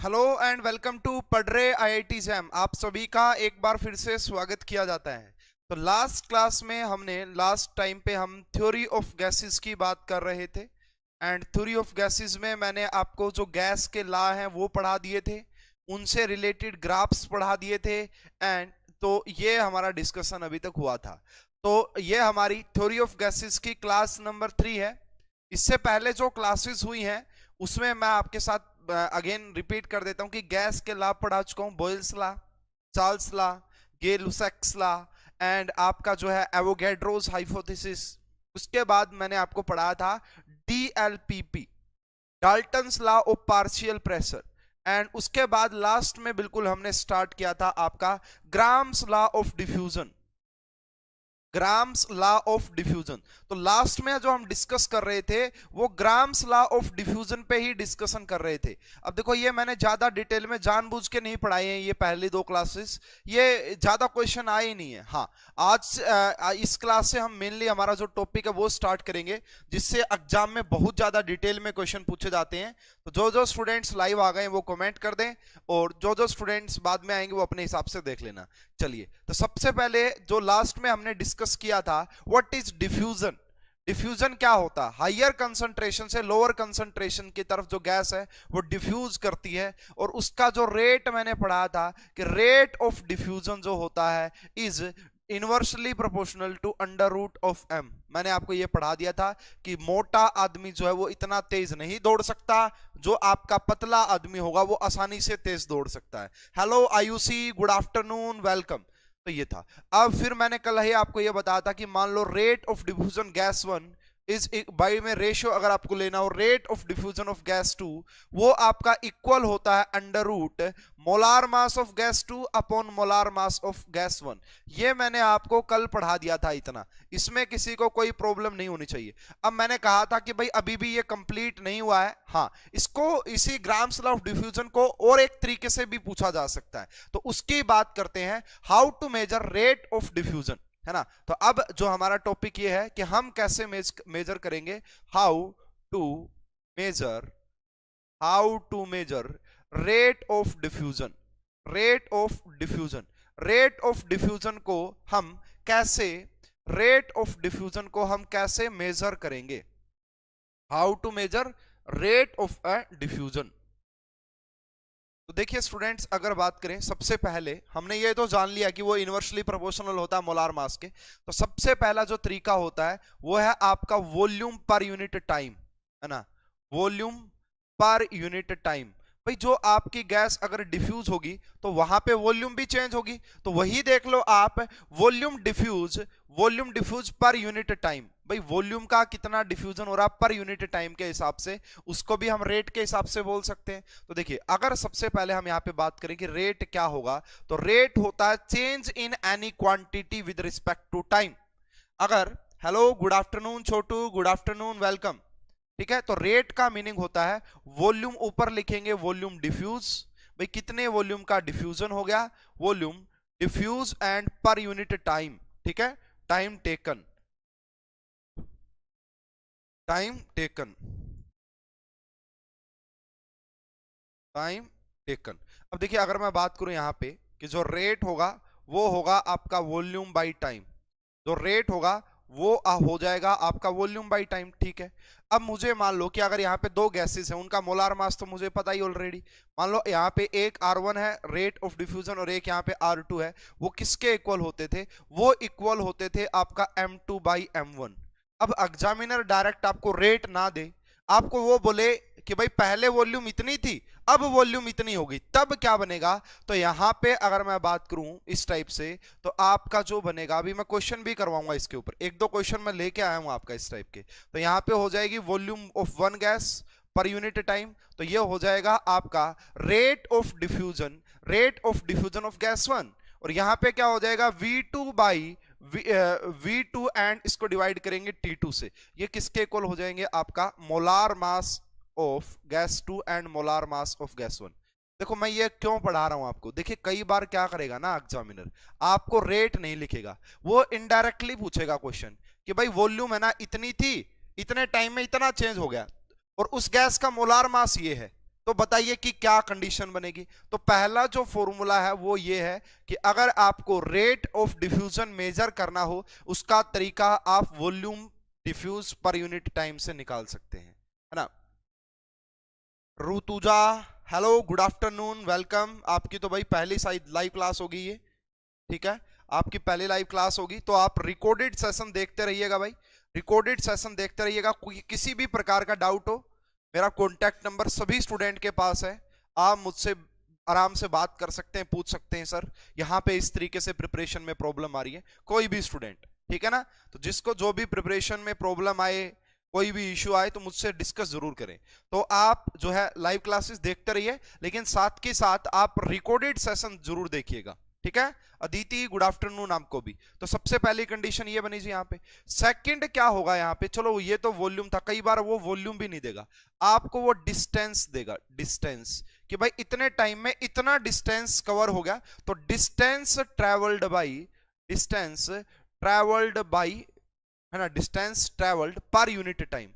Hello and welcome to पढ़ रहे IIT jam. आप सभी का एक बार फिर से स्वागत किया जाता है। तो लास्ट क्लास में लास्ट टाइम पे हम थ्योरी ऑफ गैसेस की बात कर रहे थे एंड थ्योरी ऑफ गैसेस में मैंने आपको जो गैस के लॉ हैं वो पढ़ा दिए थे, उनसे रिलेटेड ग्राफ्स पढ़ा दिए थे एंड तो ये हमारा डिस्कशन अभी तक हुआ था। तो ये हमारी थ्योरी ऑफ गैसेस की क्लास नंबर 3 है। इससे पहले जो क्लासेस हुई हैं उसमें मैं आपके साथ अगेन रिपीट कर देता हूं कि गैस के लॉ पढ़ा चुका हूं, Boyle's law, Charles law, Gay-Lussac's law and आपका जो है एवोगैड्रोस हाइपोथेसिस। उसके बाद मैंने आपको पढ़ाया था DLPP, Dalton's law of partial pressure and उसके बाद लास्ट में बिल्कुल हमने स्टार्ट किया था आपका grams law of diffusion, grams law of diffusion. तो लास्ट में जो हम डिस्कस कर रहे थे वो ग्राम्स लॉ ऑफ डिफ्यूजन पे ही डिस्कशन कर रहे थे। अब देखो ये मैंने ज्यादा डिटेल में जानबूझ के नहीं पढ़ाए हैं, ये पहली दो क्लासेस ये ज्यादा क्वेश्चन आए ही नहीं है। हाँ, आज इस क्लास से हम मेनली हमारा जो टॉपिक है वो स्टार्ट करेंगे जिससे एग्जाम में बहुत ज्यादा डिटेल में क्वेश्चन पूछे जाते हैं। तो जो जो स्टूडेंट्स लाइव आ गए वो कमेंट कर दें और जो जो स्टूडेंट्स बाद में आएंगे वो अपने हिसाब से देख लेना। चलिए, तो सबसे पहले जो लास्ट में हमने डिस्कस किया था व्हाट इज डिफ्यूजन। डिफ्यूजन क्या होता है? हायर कंसंट्रेशन से लोअर कंसंट्रेशन की तरफ जो गैस है वो डिफ्यूज करती है और उसका जो रेट मैंने पढ़ा था कि रेट ऑफ डिफ्यूजन जो होता है is inversely proportional to under root of M. मैंने आपको ये पढ़ा दिया था कि मोटा आदमी जो है वो इतना तेज नहीं दौड़ सकता, जो आपका पतला आदमी होगा वो आसानी से तेज दौड़ सकता है। Hello Ayushi, good afternoon, welcome. तो ये था। अब फिर मैंने कल ही आपको ये बताया था कि मान लो rate of diffusion gas 1 is by में रेशियो अगर आपको लेना हो rate of diffusion of gas 2 वो आपका इक्वल होता है under root molar mass of gas 2 upon molar mass of gas 1। ये मैंने आपको कल पढ़ा दिया था इतना, इसमें किसी को कोई प्रॉब्लम नहीं होनी चाहिए। अब मैंने कहा था कि भाई अभी भी ये कंप्लीट नहीं हुआ है। हाँ, इसको इसी ग्राम्स लॉ ऑफ डिफ्यूजन को और एक तरीके से भी पूछा जा सकता है, तो उसकी बात करते हैं, how to measure rate of diffusion, है ना। तो अब जो हमारा टॉपिक ये है कि हम कैसे मेजर करेंगे, how to measure, how to measure rate of diffusion. Rate of diffusion, rate of diffusion को हम कैसे, रेट ऑफ डिफ्यूजन को हम कैसे मेजर करेंगे, how to measure rate of a diffusion. तो देखिए स्टूडेंट्स, अगर बात करें सबसे पहले हमने ये तो जान लिया कि वो इनवर्सली प्रोपोर्शनल होता है मोलार मास के। तो सबसे पहला जो तरीका होता है वो है आपका वॉल्यूम पर यूनिट टाइम, है ना, वॉल्यूम पर यूनिट टाइम। भाई जो आपकी गैस अगर डिफ्यूज होगी तो वहां पे वॉल्यूम भी चेंज होगी, तो वही देख लो आप, volume diffuse, volume diffuse per unit time. भाई वॉल्यूम का कितना डिफ्यूजन हो रहा है पर यूनिट टाइम के हिसाब से, उसको भी हम रेट के हिसाब से बोल सकते हैं। तो देखिए अगर सबसे पहले हम यहाँ पे बात करें कि रेट क्या होगा, तो रेट होता है change in any quantity with respect to time. अगर, hello good afternoon Chhotu, good afternoon, welcome. ठीक है, तो रेट का मीनिंग होता है वॉल्यूम, ऊपर लिखेंगे वॉल्यूम डिफ्यूज, भाई कितने वॉल्यूम का डिफ्यूजन हो गया, volume diffuse and per unit time. ठीक है, time taken, time taken, time taken. अब देखिए अगर मैं बात करूं यहां पे कि जो रेट होगा वो होगा आपका वॉल्यूम बाई टाइम, जो रेट होगा वो हो जाएगा आपका वॉल्यूम बाई टाइम। ठीक है, अब मुझे मान लो कि अगर यहाँ पे दो गैसेस हैं, उनका मोलार मास तो मुझे पता ही ऑलरेडी। मान लो यहाँ पे एक R1 है रेट ऑफ डिफ्यूजन और एक यहाँ पे R2 है, वो किसके इक्वल होते थे, वो इक्वल होते थे आपका M2 बाई M1। अब एग्जामिनर डायरेक्ट आपको रेट ना दे, आपको वो बोले कि भाई पहले वॉल्यूम इतनी थी अब वॉल्यूम इतनी होगी, तब क्या बनेगा। तो यहां पे अगर मैं बात करूं इस टाइप से, तो आपका जो बनेगा, अभी मैं क्वेश्चन भी करवाऊंगा इसके ऊपर, एक दो क्वेश्चन मैं लेके आया हूं आपका इस टाइप के। तो यहां पे हो जाएगी वॉल्यूम ऑफ वन गैस पर यूनिट टाइम, तो ये हो जाएगा आपका rate of diffusion, rate of diffusion of gas 1। और यहां पे क्या हो जाएगा V2 बाई V2 एंड इसको डिवाइड करेंगे T2 से, ये किसके इक्वल हो जाएंगे, आपका molar mass of gas 2 and molar mass of gas 1। देखो मैं ये क्यों पढ़ा रहा हूं आपको, देखिए कई बार क्या करेगा ना एग्जामिनर, आपको रेट नहीं लिखेगा, वो इनडायरेक्टली पूछेगा क्वेश्चन कि भाई वॉल्यूम है ना इतनी थी, इतने टाइम में इतना चेंज हो गया और उस गैस का मोलार मास ये है, तो बताइए कि क्या कंडीशन बनेगी। तो पहला जो फॉर्मूला है वो ये है कि अगर आपको रेट ऑफ डिफ्यूजन मेजर करना हो, उसका तरीका आप volume diffuse per unit time से निकाल सकते हैं, है ना। Rutuja, hello, good afternoon, welcome. आपकी तो भाई पहली लाइव क्लास होगी ये, ठीक है, आपकी पहली लाइव क्लास होगी। तो आप रिकॉर्डेड सेशन देखते रहिएगा भाई, रिकॉर्डेड सेशन देखते रहिएगा। किसी भी प्रकार का डाउट हो, मेरा कॉन्टैक्ट नंबर सभी स्टूडेंट के पास है, आप मुझसे आराम से बात कर सकते हैं, पूछ सकते हैं सर यहाँ पे इस तरीके से प्रिपरेशन में प्रॉब्लम आ रही है, कोई भी स्टूडेंट, ठीक है ना। तो जिसको जो भी प्रिपरेशन में प्रॉब्लम आए, कोई भी इश्यू आए, तो मुझसे डिस्कस जरूर करें। तो आप जो है लाइव क्लासेस देखते रहिए, लेकिन साथ के साथ आप रिकॉर्डेड सेशन जरूर देखिएगा, ठीक है। अदिति, गुड आफ्टरनून आपको भी। तो सबसे पहली कंडीशन ये बनी जी यहाँ पे। सेकंड क्या होगा यहाँ पे, चलो ये तो वॉल्यूम था, कई बार वो वॉल्यूम भी नहीं देगा आपको, वो डिस्टेंस देगा, डिस्टेंस, कि भाई इतने टाइम में इतना डिस्टेंस कवर हो गया, तो distance travelled by, distance travelled by, है ना, डिस्टेंस ट्रेवल्ड पर यूनिट टाइम।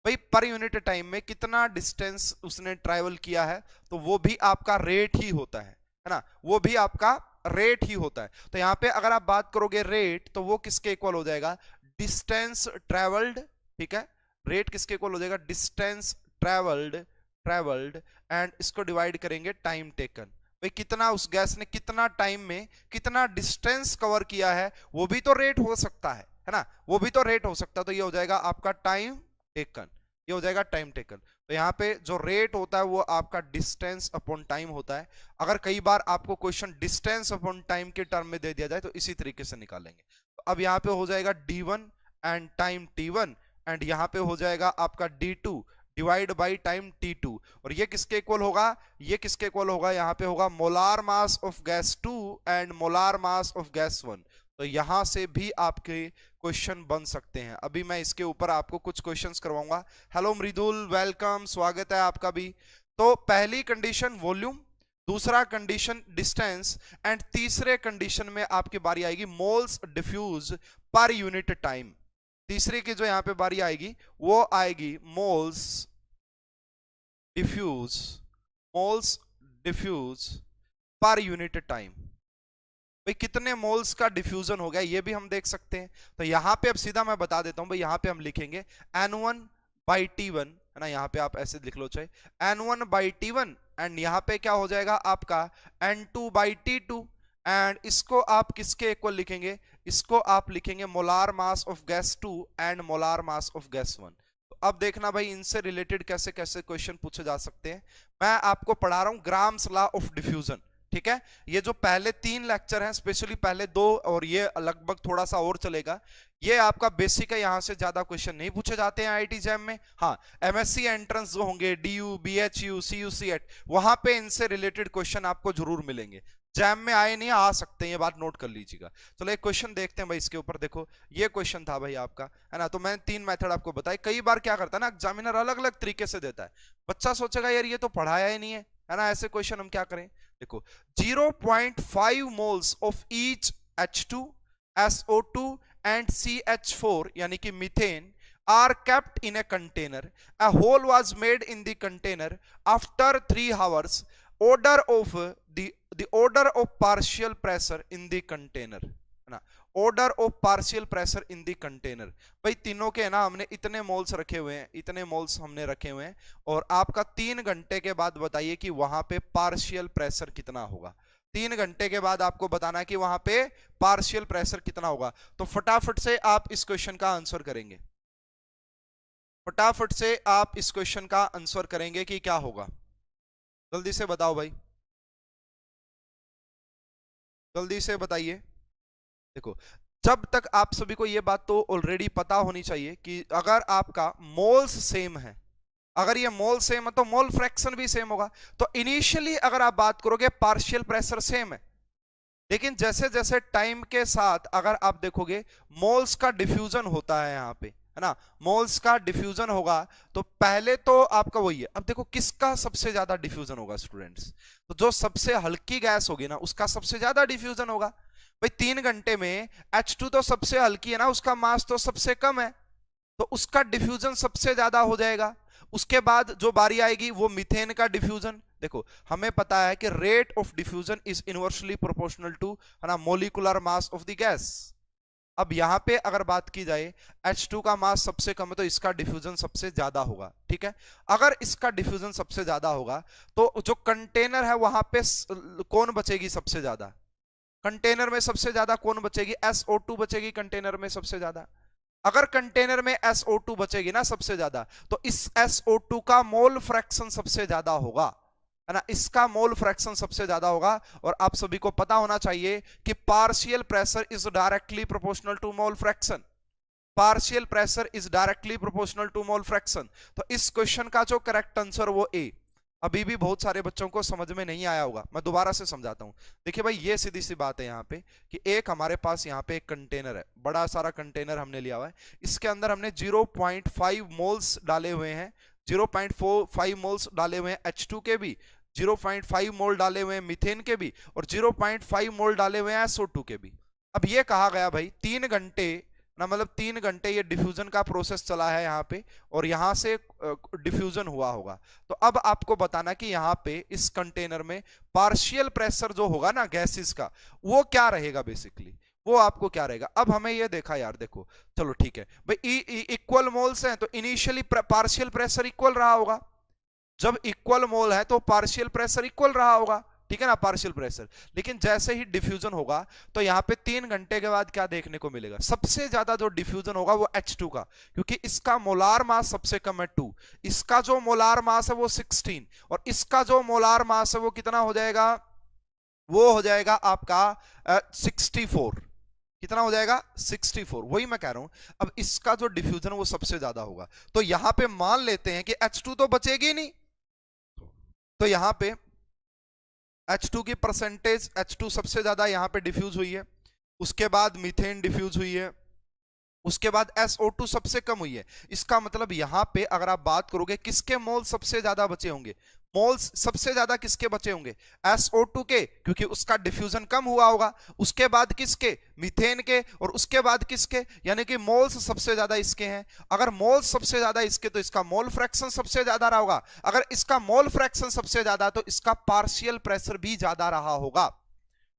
भाई पर यूनिट टाइम में कितना डिस्टेंस उसने ट्रेवल किया है, तो वो भी आपका रेट ही होता है ना, वो भी आपका रेट ही होता है। तो यहाँ पे अगर आप बात करोगे रेट, तो वो किसके इक्वल हो जाएगा, डिस्टेंस ट्रेवल्ड, ठीक है, रेट किसके इक्वल हो जाएगा, डिस्टेंस ट्रेवल्ड, ट्रेवल्ड, एंड इसको डिवाइड करेंगे टाइम टेकन। भाई कितना उस गैस ने कितना टाइम में कितना डिस्टेंस कवर किया है, वो भी तो रेट हो सकता है ना, वो भी तो रेट हो सकता है। तो ये हो जाएगा आपका टाइम टेकन, ये हो जाएगा टाइम टेकन। तो यहाँ पे जो रेट होता है वो आपका डिस्टेंस अपॉन टाइम होता है। अगर कई बार आपको क्वेश्चन डिस्टेंस अपॉन टाइम के टर्म में दे दिया जाए, तो इसी तरीके से निकालेंगे। तो अब यहाँ पे हो जाएगा d1 and time t1, and यहाँ पे हो जाएगा आपका d2 divide by time t2, और ये किसके इक्वल होगा, ये किसके इक्वल होगा, यहाँ पे होगा molar mass of gas 2 and molar mass of gas 1। तो यहां से भी आपके क्वेश्चन बन सकते हैं। अभी मैं इसके ऊपर आपको कुछ क्वेश्चंस करवाऊंगा। हेलो मृदुल, वेलकम, स्वागत है आपका भी। तो पहली कंडीशन वॉल्यूम, दूसरा कंडीशन डिस्टेंस, एंड तीसरे कंडीशन में आपकी बारी आएगी moles diffuse per unit time. तीसरी की जो यहां पे बारी आएगी वो आएगी moles diffuse, moles diffuse per unit time. भाई कितने मोल्स का डिफ्यूजन हो गया ये भी हम देख सकते हैं। तो यहां पे अब सीधा मैं बता देता हूं भाई, यहां पे हम लिखेंगे n1 बाई t1, है ना, यहां पे आप ऐसे लिख लो चाहे n1 बाई t1, एंड यहां पे क्या हो जाएगा आपका n2 बाई t2, एंड इसको आप किसके इक्वल लिखेंगे, इसको आप लिखेंगे molar mass of gas 2 and molar mass of gas 1। तो अब देखना भाई इनसे रिलेटेड कैसे कैसे क्वेश्चन पूछे जा सकते हैं। मैं आपको पढ़ा रहा हूं ग्राम्स लॉ ऑफ डिफ्यूजन, ठीक है। ये जो पहले 3 लेक्चर हैं, स्पेशली पहले 2 और ये लगभग थोड़ा सा और चलेगा, ये आपका बेसिक है, यहां से ज्यादा क्वेश्चन नहीं पूछे जाते हैं आईआईटी जैम में। हाँ, एमएससी एंट्रेंस जो होंगे, डीयू, बीएचयू, सीयू, सीएट, वहां पे इनसे रिलेटेड क्वेश्चन आपको जरूर मिलेंगे। जैम में आए नहीं, आ सकते हैं, ये बात नोट कर लीजिएगा। चलो एक क्वेश्चन देखते हैं भाई इसके ऊपर। देखो ये क्वेश्चन था भाई आपका, है ना। तो मैंने 3 मेथड आपको बताए। कई बार क्या करता है ना एग्जामिनर, अलग अलग तरीके से देता है, बच्चा सोचेगा यार ये तो पढ़ाया ही नहीं है ना, ऐसे क्वेश्चन हम क्या करें। देखो 0.5 moles of each H2, SO2 and CH4 यानी कि methane are kept in a container. A hole was made in the container. After 3 hours, order of the order of partial pressure in the container, है ना, order of partial pressure in the container। भाई तीनों के ना हमने इतने moles रखे हुए हैं, इतने मोल्स हमने रखे हुए हैं, और आपका 3 घंटे के बाद बताइए कि वहां पे पार्शियल प्रेशर कितना होगा। 3 घंटे के बाद आपको बताना है कि वहां पे पार्शियल प्रेशर कितना होगा। तो फटाफट से आप इस क्वेश्चन का आंसर करेंगे, फटाफट से आप इस क्वेश्चन का आंसर करेंगे कि क्या होगा। जल्दी से बताओ भाई, जल्दी से बताइए। देखो जब तक आप सभी को यह बात तो ऑलरेडी पता होनी चाहिए कि अगर आपका मोल्स सेम है, अगर ये मोल सेम है तो मोल फ्रैक्शन भी सेम होगा। तो इनिशियली अगर आप बात करोगे पार्शियल प्रेशर सेम है, लेकिन जैसे जैसे टाइम के साथ अगर आप देखोगे मोल्स का डिफ्यूजन होता है यहाँ पे, है ना, मोल्स का डिफ्यूजन होगा। तो पहले तो आपका वही है। अब देखो किसका सबसे ज्यादा डिफ्यूजन होगा स्टूडेंट्स, तो जो सबसे हल्की गैस होगी ना उसका सबसे ज्यादा डिफ्यूजन होगा। भाई 3 घंटे में H2 तो सबसे हल्की है ना, उसका मास तो सबसे कम है, तो उसका डिफ्यूजन सबसे ज्यादा हो जाएगा। उसके बाद जो बारी आएगी वो मीथेन का डिफ्यूजन। देखो हमें पता है कि rate of diffusion is inversely proportional to, है ना, molecular mass of the gas. अब यहां पे अगर बात की जाए H2 का मास सबसे कम है तो इसका डिफ्यूजन सबसे ज्यादा होगा, ठीक है। अगर इसका डिफ्यूजन सबसे ज्यादा होगा तो जो कंटेनर है वहां पे कौन बचेगी सबसे ज्यादा? कंटेनर में सबसे ज्यादा कौन बचेगी? SO2 बचेगी कंटेनर में सबसे ज्यादा। अगर कंटेनर में SO2 बचेगी ना सबसे ज्यादा, तो इस SO2 का मोल फ्रैक्शन सबसे ज्यादा होगा, है ना, इसका मोल फ्रैक्शन सबसे ज्यादा होगा। और आप सभी को पता होना चाहिए कि partial pressure is directly proportional to mole fraction. Partial pressure is directly proportional to mole fraction. तो इस क्वेश्चन का जो करेक्ट आंसर वो ए। अभी भी बहुत सारे बच्चों को समझ में नहीं आया होगा, मैं दोबारा से समझाता हूं। देखिए भाई ये सीधी सी बात है यहाँ पे कि एक हमारे पास यहाँ पे एक कंटेनर है, बड़ा सारा कंटेनर हमने लिया हुआ है, इसके अंदर हमने 0.5 मोल्स डाले हुए हैं, 0.45 मोल्स डाले हुए हैं H2 के भी, 0.5 मोल डाले हुए हैं मीथेन के भी, और 0.5 मोल डाले हुए हैं SO2 के भी। अब ये कहा गया भाई 3 घंटे ना, मतलब 3 घंटे ये डिफ्यूजन का प्रोसेस चला है यहाँ पे, और यहाँ से डिफ्यूजन हुआ होगा। तो अब आपको बताना कि यहाँ पे इस कंटेनर में पार्शियल प्रेशर जो होगा ना गैसेस का, वो क्या रहेगा बेसिकली, वो आपको क्या रहेगा। अब हमें ये देखा यार, देखो चलो ठीक है भाई, इक्वल मोल्स हैं तो इनिशियली पार्शियल प्रेशर इक्वल रहा होगा। जब इक्वल मोल है तो पार्शियल प्रेशर इक्वल रहा होगा, ठीक है ना, पार्शियल प्रेशर। लेकिन जैसे ही डिफ्यूजन होगा तो यहाँ पे 3 घंटे के बाद क्या देखने को मिलेगा? सबसे ज्यादा जो डिफ्यूजन होगा वो H2 का, क्योंकि इसका मोलार मास सबसे कम है 2, इसका जो मोलार मास है वो 16, और इसका जो मोलार मास है वो कितना हो जाएगा? वो हो जाएगा आपका 64। कितना हो जाएगा? 64। वही मैं कह रहा हूं, अब इसका जो डिफ्यूजन वो सबसे ज्यादा होगा। तो यहां पे मान लेते हैं कि H2 तो बचेगी नहीं, तो यहां पे H2 की परसेंटेज, H2 सबसे ज्यादा यहां पे डिफ्यूज हुई है, उसके बाद मीथेन डिफ्यूज हुई है, उसके बाद SO2 सबसे कम हुई है। इसका मतलब यहां पे अगर आप बात करोगे किसके मोल सबसे ज्यादा बचे होंगे, मोल्स सबसे ज्यादा किसके बचे होंगे? SO2 के, क्योंकि उसका डिफ्यूजन कम हुआ होगा। उसके बाद किसके? मीथेन के। और उसके बाद किसके? यानी कि मोल्स सबसे ज्यादा इसके हैं। अगर मोल्स सबसे ज्यादा इसके तो इसका मोल फ्रैक्शन सबसे ज्यादा रहा होगा। अगर इसका मोल फ्रैक्शन सबसे ज्यादा तो इसका पार्शियल प्रेशर भी ज्यादा रहा होगा।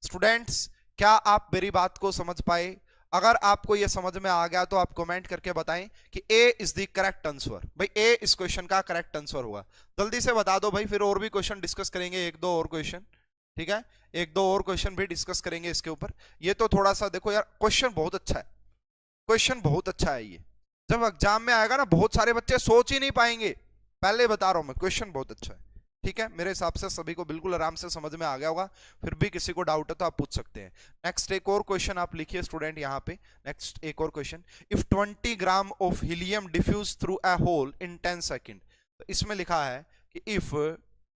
स्टूडेंट्स क्या आप मेरी बात को समझ पाए? अगर आपको यह समझ में आ गया तो आप कमेंट करके बताएं कि ए इज द करेक्ट आंसर। भाई ए इस क्वेश्चन का करेक्ट आंसर होगा, जल्दी से बता दो भाई, फिर और भी क्वेश्चन डिस्कस करेंगे, एक दो और क्वेश्चन, ठीक है, एक दो और क्वेश्चन भी डिस्कस करेंगे इसके ऊपर। ये तो थोड़ा सा देखो यार, क्वेश्चन बहुत अच्छा है, क्वेश्चन बहुत अच्छा है। ये जब एग्जाम में आएगा ना बहुत सारे बच्चे सोच ही नहीं पाएंगे, पहले बता रहा हूं मैं, क्वेश्चन बहुत अच्छा है, ठीक है। मेरे हिसाब से सभी को बिल्कुल आराम से समझ में आ गया होगा, फिर भी किसी को डाउट है तो आप पूछ सकते हैं। नेक्स्ट एक और क्वेश्चन आप लिखिए स्टूडेंट यहाँ पे, नेक्स्ट एक और question, if 20 gram of helium diffuse through a hole in 10 second. तो इसमें लिखा है कि if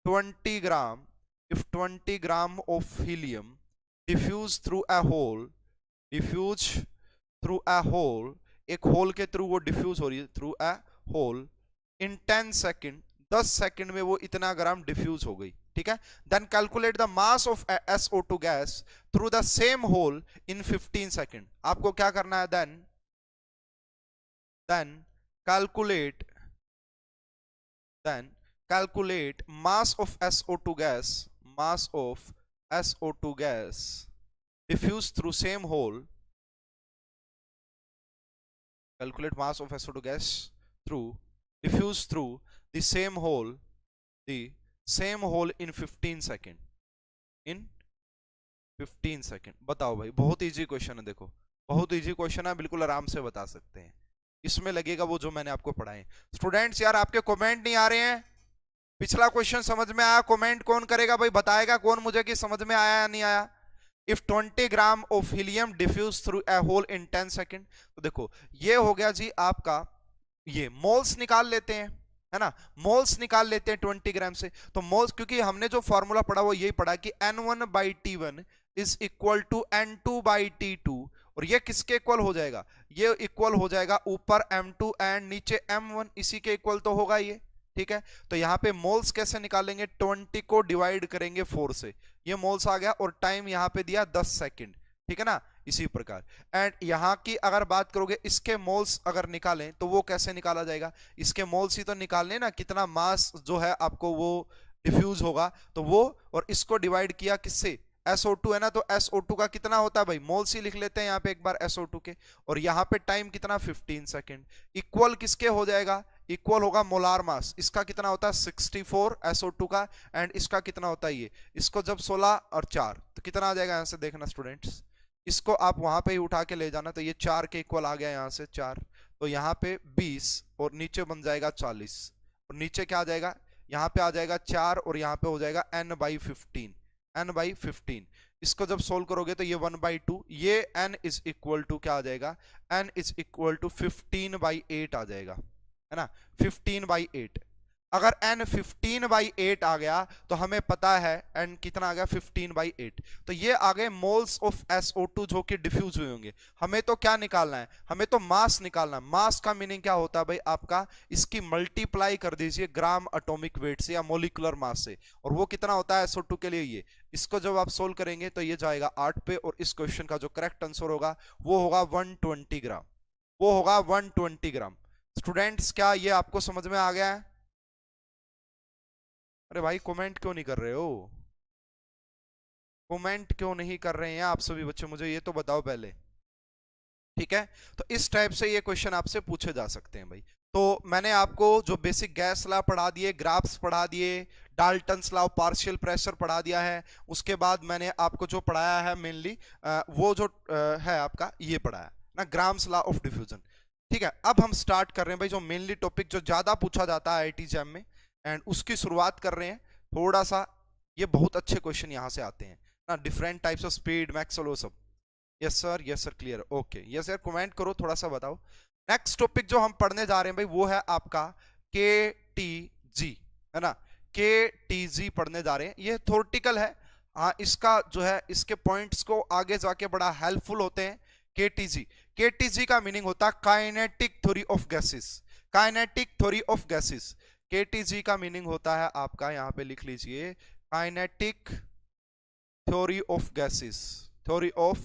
20 gram of helium diffuse through a hole, diffuse through a hole, एक होल के थ्रू वो डिफ्यूज हो रही है, through a hole in 10 second, 10 second में वो इतना ग्राम डिफ्यूज हो गई, ठीक है। Then calculate the mass of SO2 gas through the same hole in 15 second. आपको क्या करना है? Then calculate mass of SO2 gas, mass of SO2 gas diffuse through same hole, calculate mass of SO2 gas through diffuse through the same hole in 15 second, in 15 second. बताओ भाई, बहुत easy question है, देखो बहुत easy question है, बिल्कुल आराम से बता सकते हैं। इसमें लगेगा वो जो मैंने आपको पढ़ाए। स्टूडेंट्स यार आपके कमेंट नहीं आ रहे हैं, पिछला क्वेश्चन समझ में आया? कमेंट कौन करेगा भाई, बताएगा कौन मुझे कि समझ में आया या नहीं आया? If 20 gram of helium diffuse through a hole in 10 second. तो देखो ये हो गया जी आपका, ये मोल्स निकाल लेते हैं, है ना, मोल्स निकाल लेते हैं 20 ग्राम से। तो मोल्स, क्योंकि हमने जो फॉर्मूला पढ़ा वो यही पढ़ा कि N1/T1 is equal to N2/T2, और ये किसके इक्वल हो जाएगा? ये इक्वल हो जाएगा ऊपर M2 एंड नीचे M1, इसी के इक्वल तो होगा ये, ठीक है। तो यहाँ पे मोल्स कैसे निकालेंगे? 20 को डिवाइड करेंगे 4 से, ये मोल्स आ गया, और टाइम यहाँ पे दिया 10 सेकंड, ठीक है ना। इसी प्रकार। एंड यहाँ की अगर बात करोगे, इसके मोल्स अगर निकालें तो वो कैसे निकाला जाएगा, इसके मोल्स ही तो निकालने ना, कितना मास जो है आपको वो डिफ्यूज होगा, तो वो, और इसको डिवाइड किया किससे, SO2 है ना, तो SO2 का कितना होता है भाई, मोल्स ही लिख लेते हैं यहाँ पे एक बार SO2 के, और यहाँ पे टाइम कितना 15 सेकेंड, इक्वल किसके हो जाएगा, इक्वल होगा मोलार मास, इसका कितना होता है 64 SO2 का, एंड इसका कितना होता है ये, इसको जब 16 और 4 तो कितना आ जाएगा, यहाँ से देखना स्टूडेंट्स, इसको आप वहां पे ही उठा के ले जाना, तो ये 4 के इक्वल आ गया यहाँ से 4, तो यहाँ पे 20 और नीचे बन जाएगा 40, और नीचे क्या आ जाएगा, यहाँ पे आ जाएगा 4 और यहाँ पे हो जाएगा n/15, n/15, इसको जब सोल्व करोगे तो ये 1/2, ये n इज इक्वल टू क्या आ जाएगा, n इज इक्वल टू 15/8 आ जाएगा, है ना, 15/8। अगर n 15/8 आ गया तो हमें पता है n कितना आ गया 15/8, तो ये आ गए मोल्स ऑफ SO2 जो कि डिफ्यूज हुए होंगे। हमें तो क्या निकालना है, हमें तो मास निकालना है। मास का मीनिंग क्या होता है भाई आपका, इसकी मल्टीप्लाई कर दीजिए ग्राम एटॉमिक वेट से या मोलिकुलर मास से, और वो कितना होता है SO2 के लिए, ये इसको जब आप सोल्व करेंगे तो ये जाएगा 8 पे, और इस क्वेश्चन का जो करेक्ट आंसर होगा वो होगा 120 ग्राम, वो होगा 120 ग्राम। स्टूडेंट्स क्या ये आपको समझ में आ गया है? अरे भाई कमेंट क्यों नहीं कर रहे हो, कमेंट क्यों नहीं कर रहे हैं आप सभी बच्चे, मुझे ये तो बताओ पहले। ठीक है, तो इस टाइप से ये क्वेश्चन आपसे पूछे जा सकते हैं भाई। तो मैंने आपको जो बेसिक गैस लॉ पढ़ा दिए, ग्राफ्स पढ़ा दिए, डाल्टन्स लॉ, पार्शियल प्रेशर पढ़ा दिया है, उसके बाद मैंने आपको जो पढ़ाया है मेनली वो जो है आपका ये पढ़ाया ना, ग्राम्स लॉ ऑफ डिफ्यूजन। ठीक है, अब हम स्टार्ट कर रहे हैं भाई जो मेनली टॉपिक जो ज्यादा पूछा जाता है IIT जैम में, एंड उसकी शुरुआत कर रहे हैं थोड़ा सा। ये बहुत अच्छे क्वेश्चन यहाँ से आते हैं ना, different types of speed, Maxwell, सब। Yes sir, yes sir, clear, okay, yes sir, comment करो थोड़ा सा बताओ। नेक्स्ट टॉपिक जो हम पढ़ने जा रहे हैं भाई वो है आपका KTG, है ना, KTG पढ़ने जा रहे हैं। ये थ्योरेटिकल है, हाँ, इसका जो है इसके पॉइंट्स को आगे जाके बड़ा हेल्पफुल होते हैं। KTG का मीनिंग होता है kinetic theory of gases, kinetic theory of gases. KTG का मीनिंग होता है आपका, यहां पे लिख लीजिए, kinetic theory of gases, theory of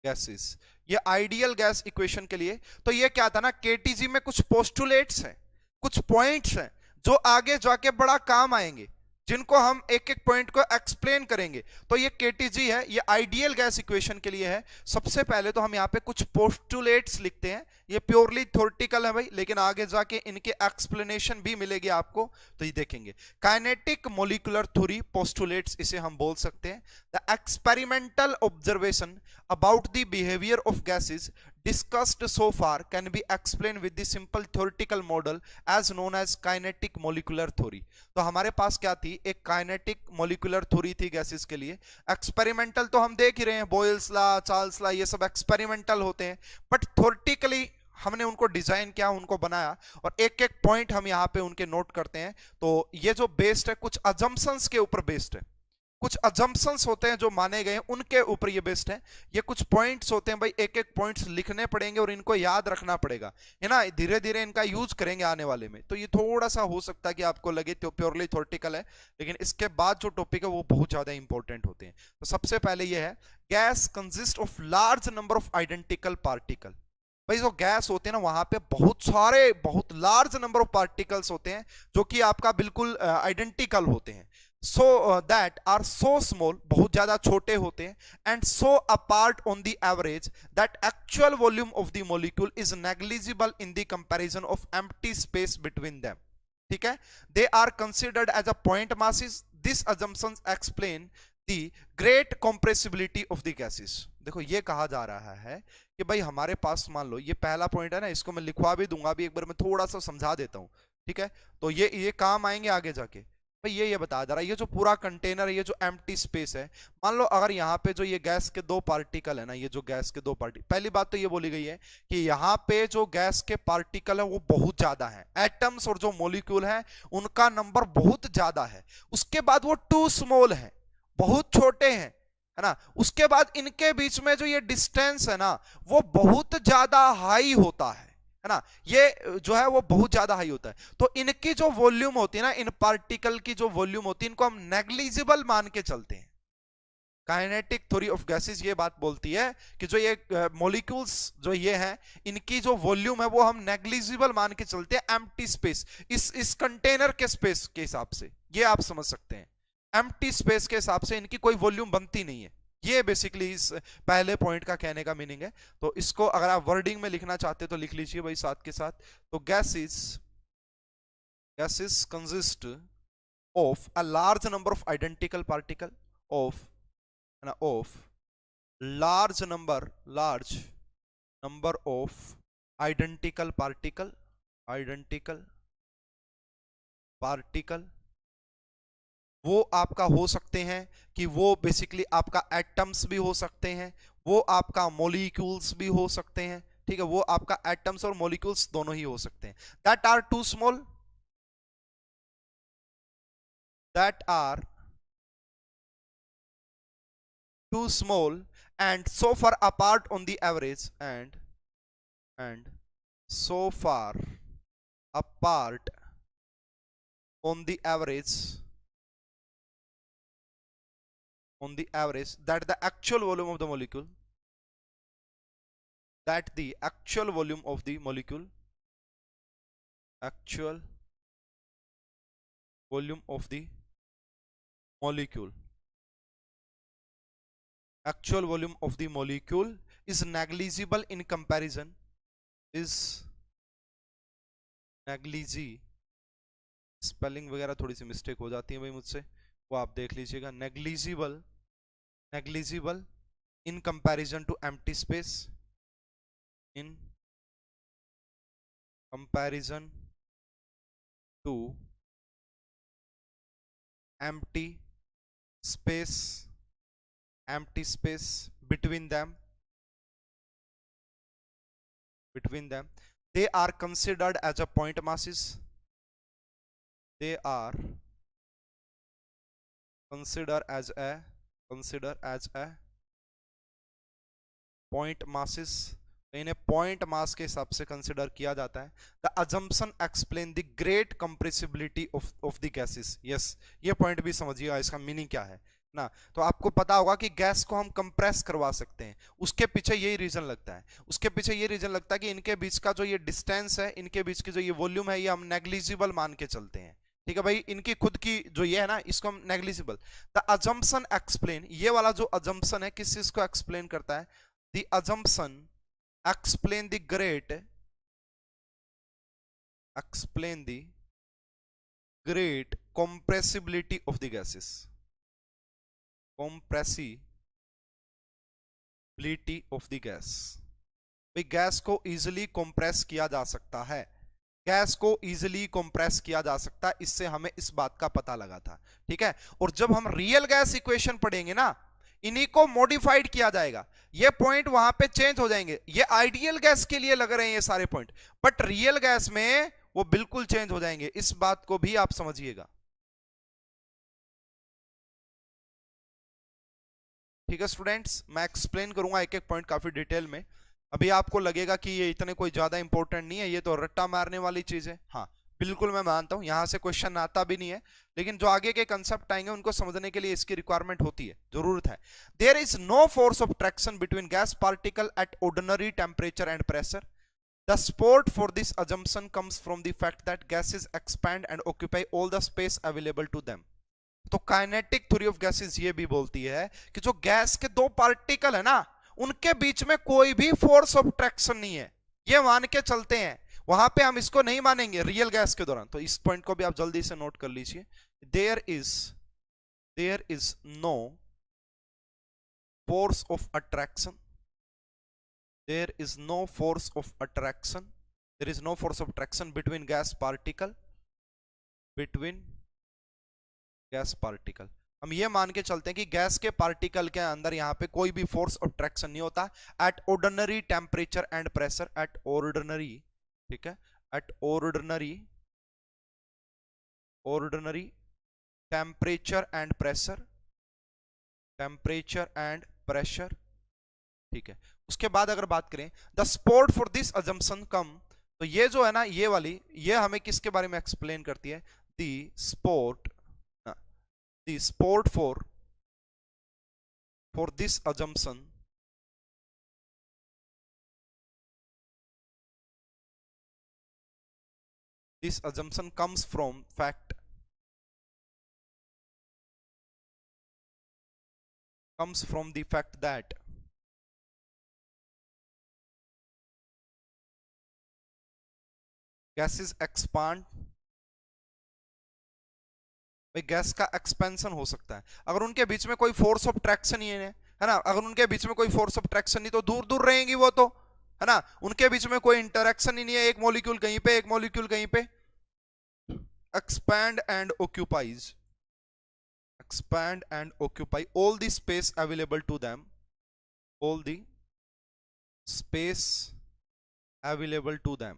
gases. ये आइडियल गैस इक्वेशन के लिए। तो ये क्या था ना, KTG में कुछ पोस्टुलेट्स हैं, कुछ पॉइंट्स हैं जो आगे जाके बड़ा काम आएंगे, जिनको हम एक एक पॉइंट को एक्सप्लेन करेंगे। तो ये KTG है, ये आइडियल गैस इक्वेशन के लिए है। सबसे पहले तो हम यहाँ पे कुछ पोस्टुलेट्स लिखते हैं, ये प्योरली थ्योरेटिकल है भाई, लेकिन आगे जाके इनके एक्सप्लेनेशन भी मिलेगी आपको, तो ये देखेंगे। काइनेटिक मॉलिक्यूलर थ्योरी पोस्टुलेट्स इसे हम बोल सकते हैं। The experimental observation about the behaviour of gases discussed so far can be explained with the simple theoretical model as known as kinetic molecular theory। तो हमारे पास क्या थी, एक काइनेटिक मोलिकुलर थ्योरी थी गैसेस के लिए। एक्सपेरिमेंटल तो हम देख ही रहे हैं, बॉयल्स लॉ, चार्ल्स लॉ, ये सब एक्सपेरिमेंटल होते हैं, बट थ्योरेटिकली हमने उनको डिजाइन किया, उनको बनाया, और एक एक पॉइंट हम यहाँ पे उनके नोट करते हैं। तो ये जो बेस्ड है कुछ अजम्पशंस के ऊपर बेस्ड है, कुछ अजम्पशंस होते हैं जो माने गए हैं उनके ऊपर ये बेस्ड है। ये कुछ पॉइंट्स होते हैं भाई, एक एक पॉइंट्स लिखने पड़ेंगे और इनको याद रखना पड़ेगा, है ना, धीरे धीरे इनका यूज करेंगे आने वाले में। तो ये थोड़ा सा हो सकता है कि आपको लगे तो प्योरली थ्योरेटिकल है, लेकिन इसके बाद जो टॉपिक है वो बहुत ज्यादा इंपॉर्टेंट होते हैं। तो सबसे पहले ये है, gas consist of large number of identical particle. भाई जो गैस होते हैं ना, वहां पे बहुत सारे, बहुत लार्ज नंबर ऑफ पार्टिकल्स होते हैं जो कि आपका बिल्कुल आइडेंटिकल होते हैं। so that are so small, बहुत ज्यादा छोटे होते हैं, and so apart on the average that actual volume of the molecule is negligible in the comparison of empty space between them। ठीक है, they are considered as a point masses। This assumptions explain the great compressibility of the gases। देखो ये कहा जा रहा है कि भाई हमारे पास, मान लो ये पहला पॉइंट है ना, इसको मैं लिखवा भी दूंगा, भी एक बार मैं थोड़ा सा समझा देता हूं। ठीक है, तो ये काम आएंगे आगे जाके। भाई ये बता जा रहा है, ये जो पूरा कंटेनर है, ये जो एम्प्टी स्पेस है, मान लो अगर यहाँ पे जो ये गैस के दो पार्टिकल है ना, ये जो गैस के दो पार्टिकल, पहली बात तो ये बोली गई है कि यहाँ पे जो गैस के पार्टिकल है वो बहुत ज्यादा है, एटम्स और जो मॉलिक्यूल है उनका नंबर बहुत ज्यादा है। उसके बाद वो टू स्मॉल है, बहुत छोटे हैं, है ना। उसके बाद इनके बीच में जो ये डिस्टेंस है ना, वो बहुत ज्यादा हाई होता है ना, ये जो है वो बहुत ज्यादा हाई होता है। तो इनकी जो वॉल्यूम होती है ना, इन पार्टिकल की जो वॉल्यूम होती है, इनको हम नेग्लिजिबल मान के चलते हैं। काइनेटिक थ्योरी ऑफ गैसेस ये बात बोलती है कि जो ये मॉलिक्यूल्स जो ये हैं, इनकी जो वॉल्यूम है वो हम नेग्लिजिबल मान के चलते हैं एम्प्टी स्पेस, इस कंटेनर के स्पेस के हिसाब से, ये आप समझ सकते हैं। एम्प्टी स्पेस के हिसाब से इनकी कोई वॉल्यूम बनती नहीं है। ये बेसिकली इस पहले पॉइंट का कहने का मीनिंग है। तो इसको अगर आप वर्डिंग में लिखना चाहते तो लिख लीजिए भाई साथ के साथ। तो gases consist of a large number of identical particle of large number of identical particle वो आपका हो सकते हैं कि वो बेसिकली आपका एटम्स भी हो सकते हैं, वो आपका मॉलिक्यूल्स भी हो सकते हैं, ठीक है, वो आपका एटम्स और मॉलिक्यूल्स दोनों ही हो सकते हैं। That are too small, too small and so far apart on the average and so far apart on the average that the actual volume of the molecule actual volume of the molecule is negligible in comparison spelling वगैरह थोड़ी सी mistake हो जाती है भाई मुझसे, वो आप देख लीजिएगा। Negligible in comparison to empty space, in comparison to empty space between them they are considered as a point masses, point masses, इन्हें पॉइंट मास के हिसाब से कंसिडर किया जाता है। The assumption explain the great compressibility of the gases. Yes, ये point भी समझिएगा, इसका मीनिंग क्या है ना। तो आपको पता होगा कि गैस को हम कंप्रेस करवा सकते हैं, उसके पीछे यही रीजन लगता है, कि इनके बीच का जो ये डिस्टेंस है, इनके बीच की जो ये वॉल्यूम है, ये हम नेग्लिजिबल मान के चलते हैं, ठीक है भाई। इनकी खुद की जो ये है ना, इसको हम नेग्लिजिबल। द अजम्पशन एक्सप्लेन, ये वाला जो अजम्पशन है किस चीज को एक्सप्लेन करता है? The assumption explain the great compressibility of the gases, compressibility of the gas। भाई गैस को इजीली कंप्रेस किया जा सकता है, इससे हमें इस बात का पता लगा था, ठीक है। और जब हम रियल गैस इक्वेशन पढ़ेंगे ना, इन्हीं को मॉडिफाइड किया जाएगा, ये पॉइंट वहां पे चेंज हो जाएंगे। ये आइडियल गैस के लिए लग रहे हैं ये सारे पॉइंट, बट रियल गैस में वो बिल्कुल चेंज हो जाएंगे, इस बात को भी आप समझिएगा, ठीक है स्टूडेंट्स। मैं एक्सप्लेन करूंगा एक एक पॉइंट काफी डिटेल में। अभी आपको लगेगा कि ये इतने कोई ज्यादा इंपॉर्टेंट नहीं है, ये तो रट्टा मारने वाली चीज है। हाँ बिल्कुल मैं मानता हूं, यहां से क्वेश्चन आता भी नहीं है, लेकिन जो आगे के कंसेप्ट आएंगे उनको समझने के लिए इसकी रिक्वायरमेंट होती है, जरूरत है। There is no force of traction between gas particle at ordinary temperature and pressure. The support for this assumption comes from the fact that gases expand and occupy all the space available to them। तो kinetic theory of gases ये भी बोलती है कि जो gas के दो particle है ना, उनके बीच में कोई भी फोर्स ऑफ ट्रैक्शन नहीं है, ये मान के चलते हैं। वहां पे हम इसको नहीं मानेंगे रियल गैस के दौरान। तो इस पॉइंट को भी आप जल्दी से नोट कर लीजिए। There is no force of attraction, there is no force of attraction between gas particle हम ये मान के चलते हैं कि गैस के पार्टिकल के अंदर यहां पे कोई भी फोर्स ऑफ अट्रैक्शन नहीं होता at ordinary temperature and pressure, ठीक है, at ordinary temperature and pressure, ठीक है। उसके बाद अगर बात करें the support for this assumption come, तो ये जो है ना, ये वाली, ये हमें किसके बारे में एक्सप्लेन करती है? The support for this assumption, this assumption comes from fact, comes from the fact that gases expand. भाई गैस का एक्सपेंशन हो सकता है अगर उनके बीच में कोई फोर्स ऑफ ट्रैक्शन ही है ना, अगर उनके बीच में कोई फोर्स ऑफ ट्रैक्शन नहीं तो दूर दूर रहेंगी वो तो, है ना, उनके बीच में कोई इंटरेक्शन ही नहीं है, एक मॉलिक्यूल कहीं पे एक मॉलिक्यूल कहीं पे। expand and occupies, expand and occupy all the space available to them, all the space available to them।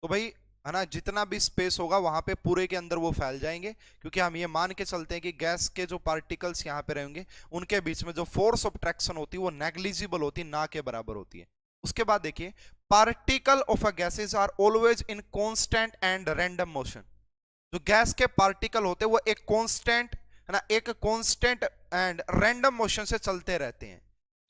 तो भाई है ना, जितना भी स्पेस होगा वहां पे पूरे के अंदर वो फैल जाएंगे, क्योंकि हम ये मान के चलते हैं कि गैस के जो पार्टिकल्स यहाँ पे रहेंगे उनके बीच में जो फोर्स ऑफ ट्रैक्शन होती है वो नेग्लिजिबल होती है, ना के बराबर होती है। उसके बाद देखिए, particle of a gases are always in constant and random motion. जो गैस के पार्टिकल होते हैं वो एक कांस्टेंट, है ना, एक कांस्टेंट एंड रैंडम मोशन से चलते रहते हैं।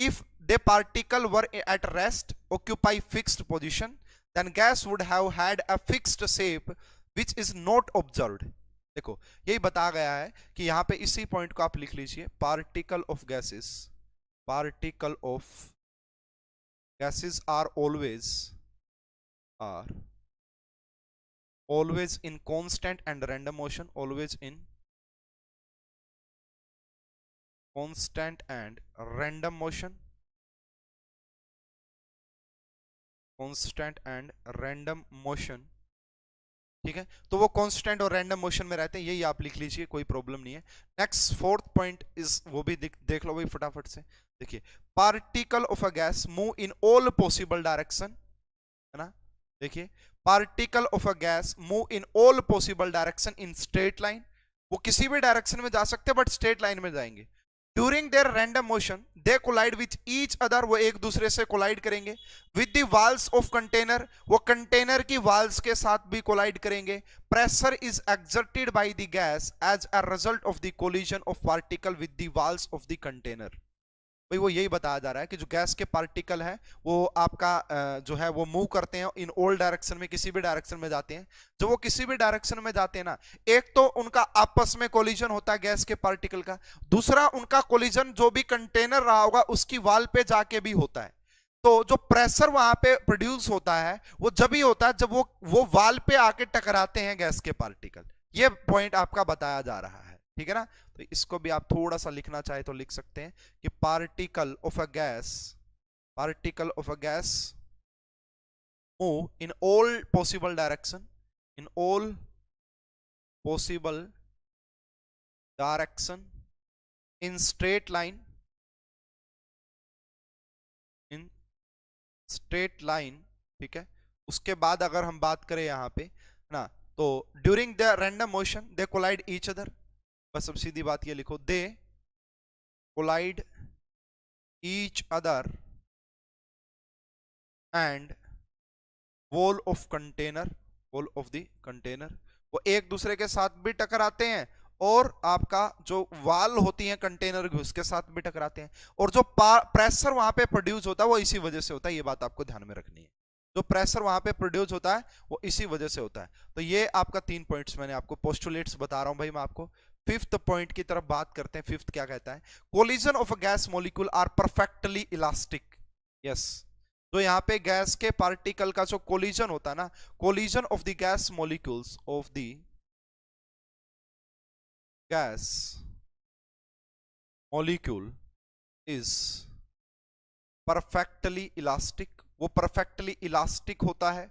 If they particle were at rest occupy fixed position, then gas would have had a fixed shape which is not observed। देखो यही बताया गया है कि यहां पे इसी पॉइंट को आप लिख लीजिए, particle of gases, particle of gases are always in constant and random motion, always in constant and random motion, constant and random motion. ठीक है, तो वो कांस्टेंट और रैंडम मोशन में रहते हैं, यही आप लिख लीजिए, कोई प्रॉब्लम नहीं है। नेक्स्ट फोर्थ पॉइंट इज, वो भी देख लो भाई फटाफट से। देखिए, particle of a gas move in all possible direction, है ना, देखिए particle of a gas move in all possible direction in straight line. वो किसी भी डायरेक्शन में जा सकते हैं बट स्ट्रेट लाइन में जाएंगे। During their random motion they collide with each other, वो एक दूसरे से कोलाइड करेंगे। With the walls of container, वो कंटेनर की वाल्स के साथ भी कोलाइड करेंगे। Pressure is exerted by the gas as a result of the collision of particle with the walls of the container. भाई वो यही बताया जा रहा है कि जो गैस के पार्टिकल है वो आपका जो है वो मूव करते हैं इन ऑल डायरेक्शन में, किसी भी डायरेक्शन में जाते हैं। जो वो किसी भी डायरेक्शन में जाते हैं ना, एक तो उनका आपस में कोलिजन होता है गैस के पार्टिकल का, दूसरा उनका कोलिजन जो भी कंटेनर रहा होगा उसकी वाल पे जाके भी होता है। तो जो प्रेशर वहां पे प्रोड्यूस होता है वो जब ही होता है जब वो वाल पे आके टकराते हैं गैस के पार्टिकल। ये पॉइंट आपका बताया जा रहा है, ठीक है ना। तो इसको भी आप थोड़ा सा लिखना चाहे तो लिख सकते हैं कि particle of a gas, particle of a gas move in all possible direction, in all possible direction in straight line, in straight line, ठीक है। उसके बाद अगर हम बात करें यहां पे ना, तो during the random motion they collide each other. बस अब सीधी बात ये लिखो, they collide each other and wall of container, wall of the container, वो एक दूसरे के साथ भी टकराते हैं और आपका जो वाल होती है कंटेनर की उसके साथ भी टकराते हैं। और जो प्रेशर वहां पे प्रोड्यूस होता है वो इसी वजह से होता है, ये बात आपको ध्यान में रखनी है। जो प्रेशर वहां पे प्रोड्यूस होता है वो इसी वजह से होता है। तो ये आपका 3 पॉइंट्स मैंने आपको पोस्टुलेट्स बता रहा हूं भाई मैं आपको। फिफ्थ पॉइंट की तरफ बात करते हैं। फिफ्थ क्या कहता है, collision of a gas molecule are perfectly elastic. Yes, तो यहाँ पे गैस के पार्टिकल का जो कोलिजन होता है ना, collision of the gas molecules, of the gas molecule is perfectly elastic. वो परफेक्टली इलास्टिक होता है,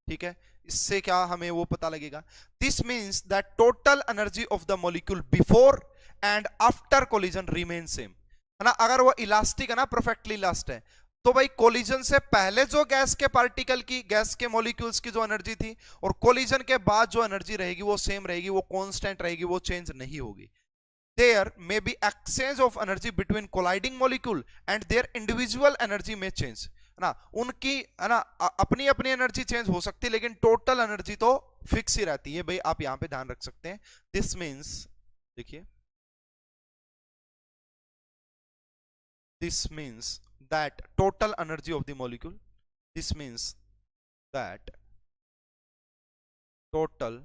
ठीक है। इससे क्या हमें वो पता लगेगा, this means that total energy of the molecule before and after collision remain same, है ना। अगर वो इलास्टिक है ना, परफेक्टली इलास्टिक है, तो भाई कोलिजन से पहले जो गैस के पार्टिकल की, गैस के मॉलिक्यूल्स की जो एनर्जी थी और कोलिजन के बाद जो एनर्जी रहेगी वो सेम रहेगी, वो कांस्टेंट रहेगी, वो चेंज नहीं होगी। There may be exchange of energy between colliding molecule and their individual energy may change, है ना। उनकी, है ना, अपनी अपनी एनर्जी चेंज हो सकती है लेकिन टोटल एनर्जी तो फिक्स ही रहती है भाई, आप यहां पे ध्यान रख सकते हैं। दिस मीन्स, देखिए this means that total energy of the molecule, this means that total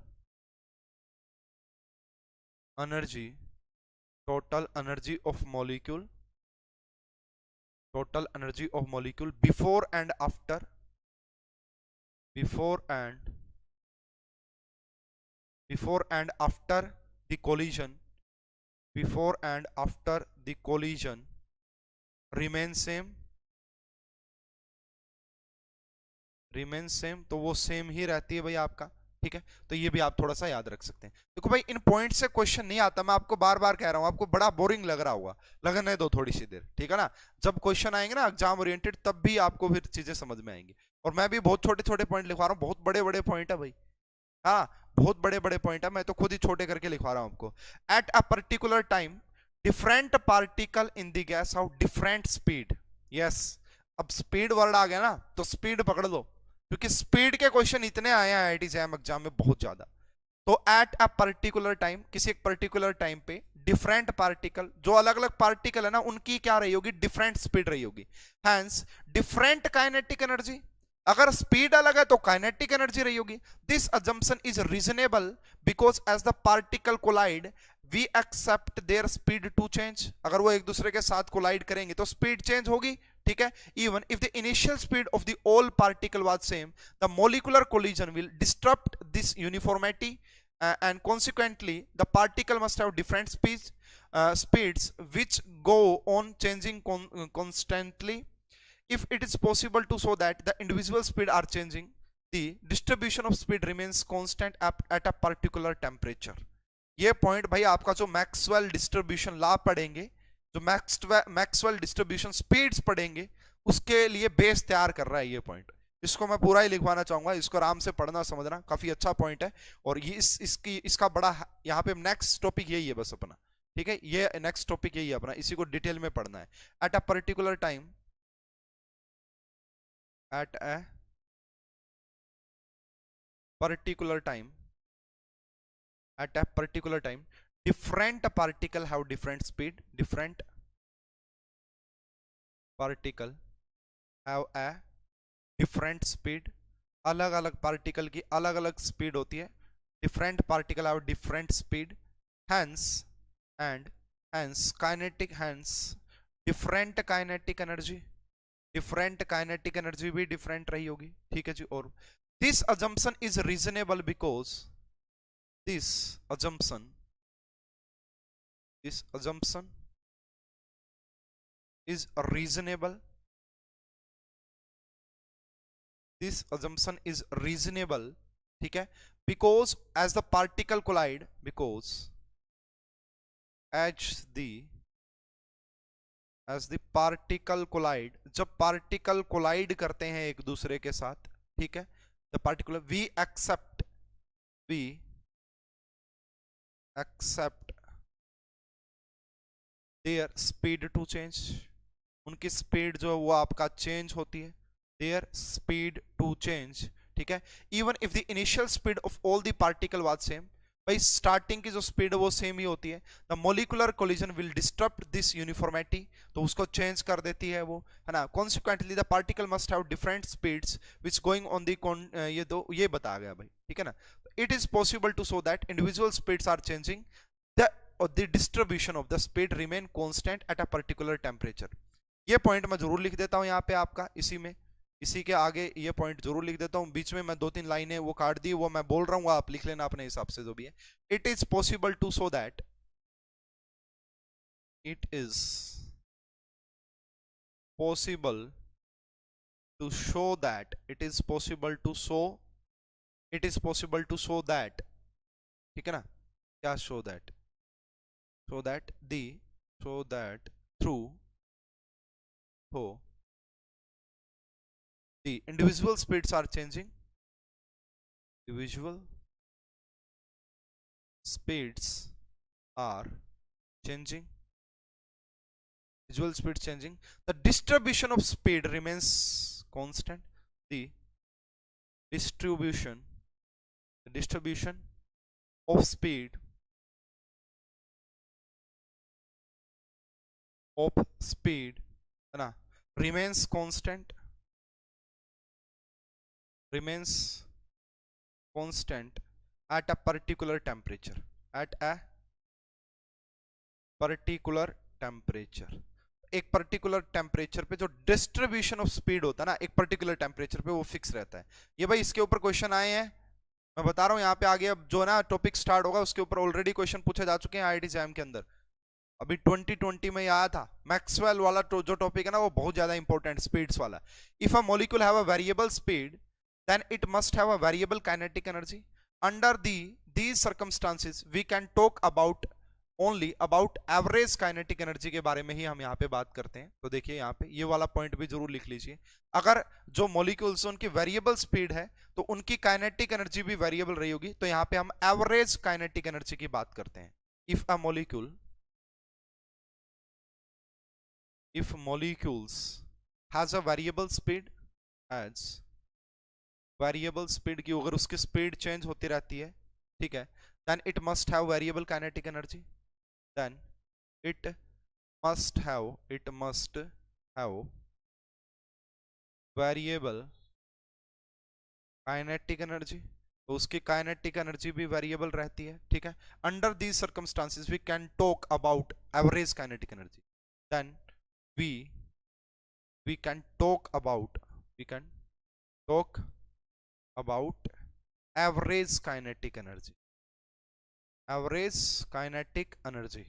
energy, total energy of molecule, total energy of molecule before and after, before and after the collision, before and after the collision remain same, remain same, तो वो same ही रहती है भाई आपका। ठीक है, तो ये भी आप थोड़ा सा याद रख सकते हैं। देखो भाई इन पॉइंट से क्वेश्चन नहीं आता, मैं आपको बार बार कह रहा हूं, आपको बड़ा बोरिंग लग रहा होगा, लगने दो थोड़ी सी देर, ठीक है ना। जब क्वेश्चन आएंगे ना एग्जाम ओरिएंटेड, तब भी आपको फिर चीजें समझ में आएंगी। और मैं भी बहुत छोटे छोटे पॉइंट लिखवा रहा हूँ, बहुत बड़े बड़े पॉइंट है भाई, हाँ बहुत बड़े बड़े पॉइंट है, मैं तो खुद ही छोटे करके लिखवा रहा हूं आपको। At a particular time different particle in the gas off different speed, yes. अब स्पीड वर्ड आ गया ना, तो स्पीड पकड़ लो, क्योंकि स्पीड के क्वेश्चन इतने आए हैं आईआईटी जैम एग्जाम में बहुत ज्यादा। तो एट अ पर्टिकुलर टाइम, किसी एक पर्टिकुलर टाइम पे डिफरेंट पार्टिकल, जो अलग अलग पार्टिकल है ना, उनकी क्या रही होगी, डिफरेंट स्पीड रही होगी। हैंस डिफरेंट काइनेटिक एनर्जी, अगर स्पीड अलग है तो काइनेटिक एनर्जी रही होगी। This assumption is reasonable because as the particle collide we accept their speed to change, अगर वो एक दूसरे के साथ कोलाइड करेंगे तो स्पीड चेंज होगी, ठीक है। Even if the initial speed of the all particle was same, the molecular collision will disturb this uniformity and consequently the particle must have different speeds which go on changing constantly. If it is possible to show that the individual speed are changing, the distribution of speed remains constant at a particular temperature. ये point भाई आपका जो Maxwell distribution law पढ़ेंगे, जो Maxwell distribution speeds पढ़ेंगे, उसके लिए base तैयार कर रहा है ये पॉइंट। इसको मैं पूरा ही लिखवाना चाहूंगा, इसको आराम से पढ़ना समझना, काफी अच्छा पॉइंट है। और ये इसका बड़ा यहाँ पे नेक्स्ट टॉपिक यही है बस अपना, ठीक है, ये नेक्स्ट टॉपिक यही है अपना, इसी को डिटेल में पढ़ना है। At a particular time, at a particular time, at a particular time different particle have different speed, different particle have a different speed, अलग अलग पार्टिकल की अलग अलग स्पीड होती है, different particle have different speed, hence and hence kinetic, hence different kinetic energy, different kinetic energy भी different रही होगी, ठीक है जी। और this assumption is reasonable because this assumption, this assumption is reasonable, this assumption is reasonable, ठीक है, because as the particle collide, because as the particle collide, जब पार्टिकल कोलाइड करते हैं एक दूसरे के साथ, ठीक है, the particular we accept their speed to change, उनकी स्पीड जो है वो आपका चेंज होती है, देयर स्पीड टू चेंज, ठीक है। Even if the initial speed of all the particle was same, भाई स्टार्टिंग की जो स्पीड है वो सेम ही होती है, the molecular collision will disturb this uniformity, तो उसको चेंज कर देती है वो, है ना। Consequently the particle must have different speeds which going on the, ये दो ये बता गया भाई, ठीक है ना। It is possible to show that individual speeds are changing, the distribution of the speed remain constant at a particular temperature. ये पॉइंट मैं जरूर लिख देता हूं यहाँ पे आपका, इसी में, इसी के आगे ये पॉइंट जरूर लिख देता हूं, बीच में मैं दो तीन लाइनें वो काट दी, वो मैं बोल रहा हूँ, आप लिख लेना अपने हिसाब से जो भी है। It is possible to show that, it is possible to show that, it is possible to show, it is possible to show that, ठीक है ना, क्या show that, so that through the individual speeds are changing, individual speeds are changing, visual speed changing, the distribution of speed remains constant, the distribution of speed है ना, remains constant, remains constant at a particular temperature, at a particular temperature। एक particular temperature पे जो distribution of speed होता है ना, एक particular temperature पे वो फिक्स रहता है। ये भाई इसके ऊपर क्वेश्चन आए हैं, मैं बता रहा हूँ यहाँ पे आगे अब जो ना टॉपिक स्टार्ट होगा उसके ऊपर ऑलरेडी क्वेश्चन पूछे जा चुके हैं आईआईटी एग्जाम के अंदर। अभी 2020 में आया था मैक्सवेल वाला जो टॉपिक है ना, वो बहुत ज्यादा इंपॉर्टेंट, स्पीड्स वाला। If a molecule have a variable speed then it must have a variable kinetic energy. Under these circumstances we can talk about only about average kinetic energy के बारे में ही हम यहाँ पे बात करते हैं। तो देखिए यहाँ पे ये वाला पॉइंट भी जरूर लिख लीजिए, अगर जो मॉलिक्यूल्स उनकी वेरिएबल स्पीड है तो उनकी काइनेटिक एनर्जी भी वेरिएबल रही होगी, तो यहाँ पे हम एवरेज काइनेटिक एनर्जी की बात करते हैं। If a molecule, if molecules has a variable speed, has variable speed की, अगर उसकी स्पीड चेंज होती रहती है, ठीक है, then it must have variable kinetic energy, then it must have variable kinetic energy, तो उसकी काइनेटिक एनर्जी भी वेरिएबल रहती है, ठीक है। Under these circumstances we can talk about average kinetic energy, then we can talk about about average kinetic energy, average kinetic energy,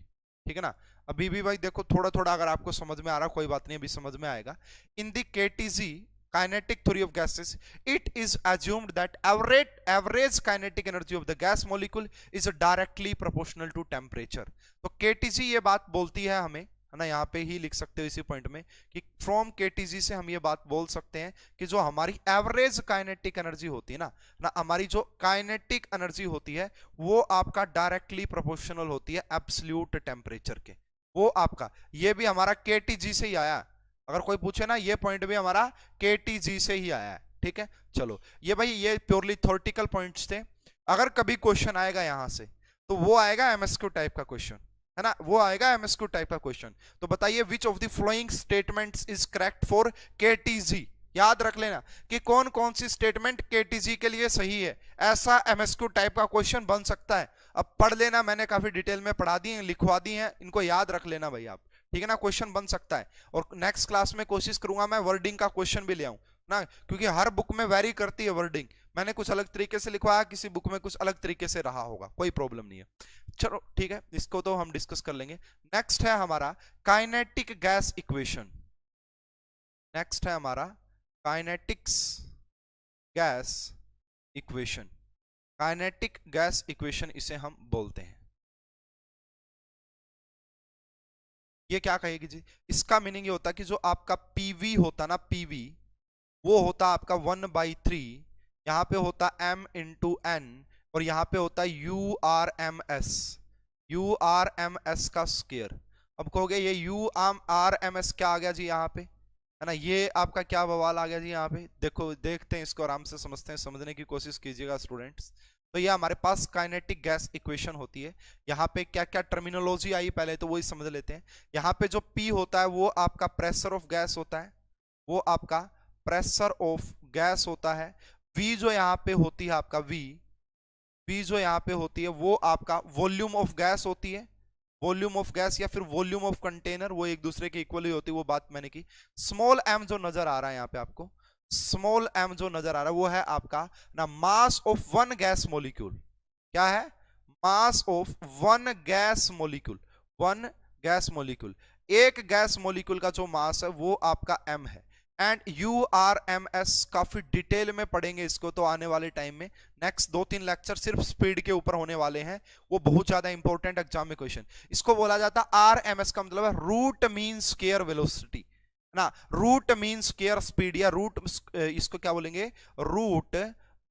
ठीक है ना। अभी भी भाई देखो थोड़ा थोड़ा अगर आपको समझ में आ रहा, कोई बात नहीं, अभी समझ में आएगा। In the KTG kinetic theory of gases, it is assumed that average kinetic energy of the gas molecule is directly proportional to temperature। तो केटीजी ये बात बोलती है हमें, है ना, यहाँ पे ही लिख सकते हो इसी पॉइंट में कि फ्रॉम केटीजी से हम ये बात बोल सकते हैं कि जो हमारी एवरेज काइनेटिक एनर्जी होती है ना हमारी जो काइनेटिक एनर्जी होती है वो आपका डायरेक्टली प्रोपोर्शनल होती है एब्सोल्यूट टेम्परेचर के। वो आपका ये भी हमारा केटीजी से ही आया, अगर कोई पूछे ना ये पॉइंट भी हमारा केटीजी से ही आया है, ठीक है। चलो ये भाई ये प्योरली थ्योरेटिकल पॉइंट्स थे। अगर कभी क्वेश्चन आएगा यहां से तो वो आएगा एमएसक्यू टाइप का क्वेश्चन, है ना, वो आएगा एमएसक्यू टाइप का क्वेश्चन। तो बताइए which of the flowing statements is correct for KTG. याद रख लेना कि कौन कौन सी स्टेटमेंट केटीजी के लिए सही है, ऐसा एमएसक्यू टाइप का क्वेश्चन बन सकता है। अब पढ़ लेना, मैंने काफी डिटेल में पढ़ा दी है, लिखवा दी है, इनको याद रख लेना भाई आप, ठीक है ना। क्वेश्चन बन सकता है और नेक्स्ट क्लास में कोशिश करूंगा मैं वर्डिंग का क्वेश्चन भी ले आऊं ना, क्योंकि हर बुक में वेरी करती है वर्डिंग। मैंने कुछ अलग तरीके से लिखवाया, किसी बुक में कुछ अलग तरीके से रहा होगा, कोई प्रॉब्लम नहीं है। चलो ठीक है, इसको तो हम डिस्कस कर लेंगे। नेक्स्ट है हमारा काइनेटिक गैस इक्वेशन। नेक्स्ट है हमारा kinetics gas equation. Kinetic gas equation इसे हम बोलते हैं। ये क्या कहेगी जी, इसका मीनिंग ये होता है कि जो आपका पीवी होता ना, पीवी वो होता आपका 1/3, यहाँ पे होता m इंटू एन और यहाँ पे होता है URMS का स्क्वायर। अब कहोगे ये URMS क्या आ गया जी यहाँ पे, है ना, ये आपका क्या बवाल आ गया जी यहाँ पे। देखो देखते हैं इसको, आराम से समझते हैं, समझने की कोशिश कीजिएगा स्टूडेंट्स। तो ये हमारे पास काइनेटिक गैस इक्वेशन होती है। यहाँ पे क्या क्या टर्मिनोलॉजी आई पहले तो वही समझ लेते हैं। यहाँ पे जो P होता है वो आपका प्रेशर ऑफ गैस होता है, वो आपका प्रेशर ऑफ गैस होता है। V जो यहाँ पे होती है आपका V जो यहाँ पे होती है वो आपका वॉल्यूम ऑफ गैस होती है, वॉल्यूम ऑफ गैस या फिर वॉल्यूम ऑफ कंटेनर, वो एक दूसरे के इक्वल ही होती है, वो बात मैंने की। स्मॉल m जो नजर आ रहा है यहाँ पे आपको, स्मॉल m जो नजर आ रहा है वो है आपका ना mass of one gas molecule. क्या है, mass of one gas molecule, one gas molecule, एक गैस मॉलिक्यूल का जो मास है वो आपका m है। एंड URMS काफी डिटेल में पढ़ेंगे इसको तो आने वाले टाइम में, नेक्स्ट 2-3 लेक्चर सिर्फ स्पीड के ऊपर होने वाले हैं, वो बहुत ज्यादा इंपॉर्टेंट एग्जाम में क्वेश्चन। इसको बोला जाता है RMS का मतलब है रूट मीन स्क्वायर वेलोसिटी, ना, रूट मीन स्क्वायर स्पीड या रूट, इसको क्या बोलेंगे, root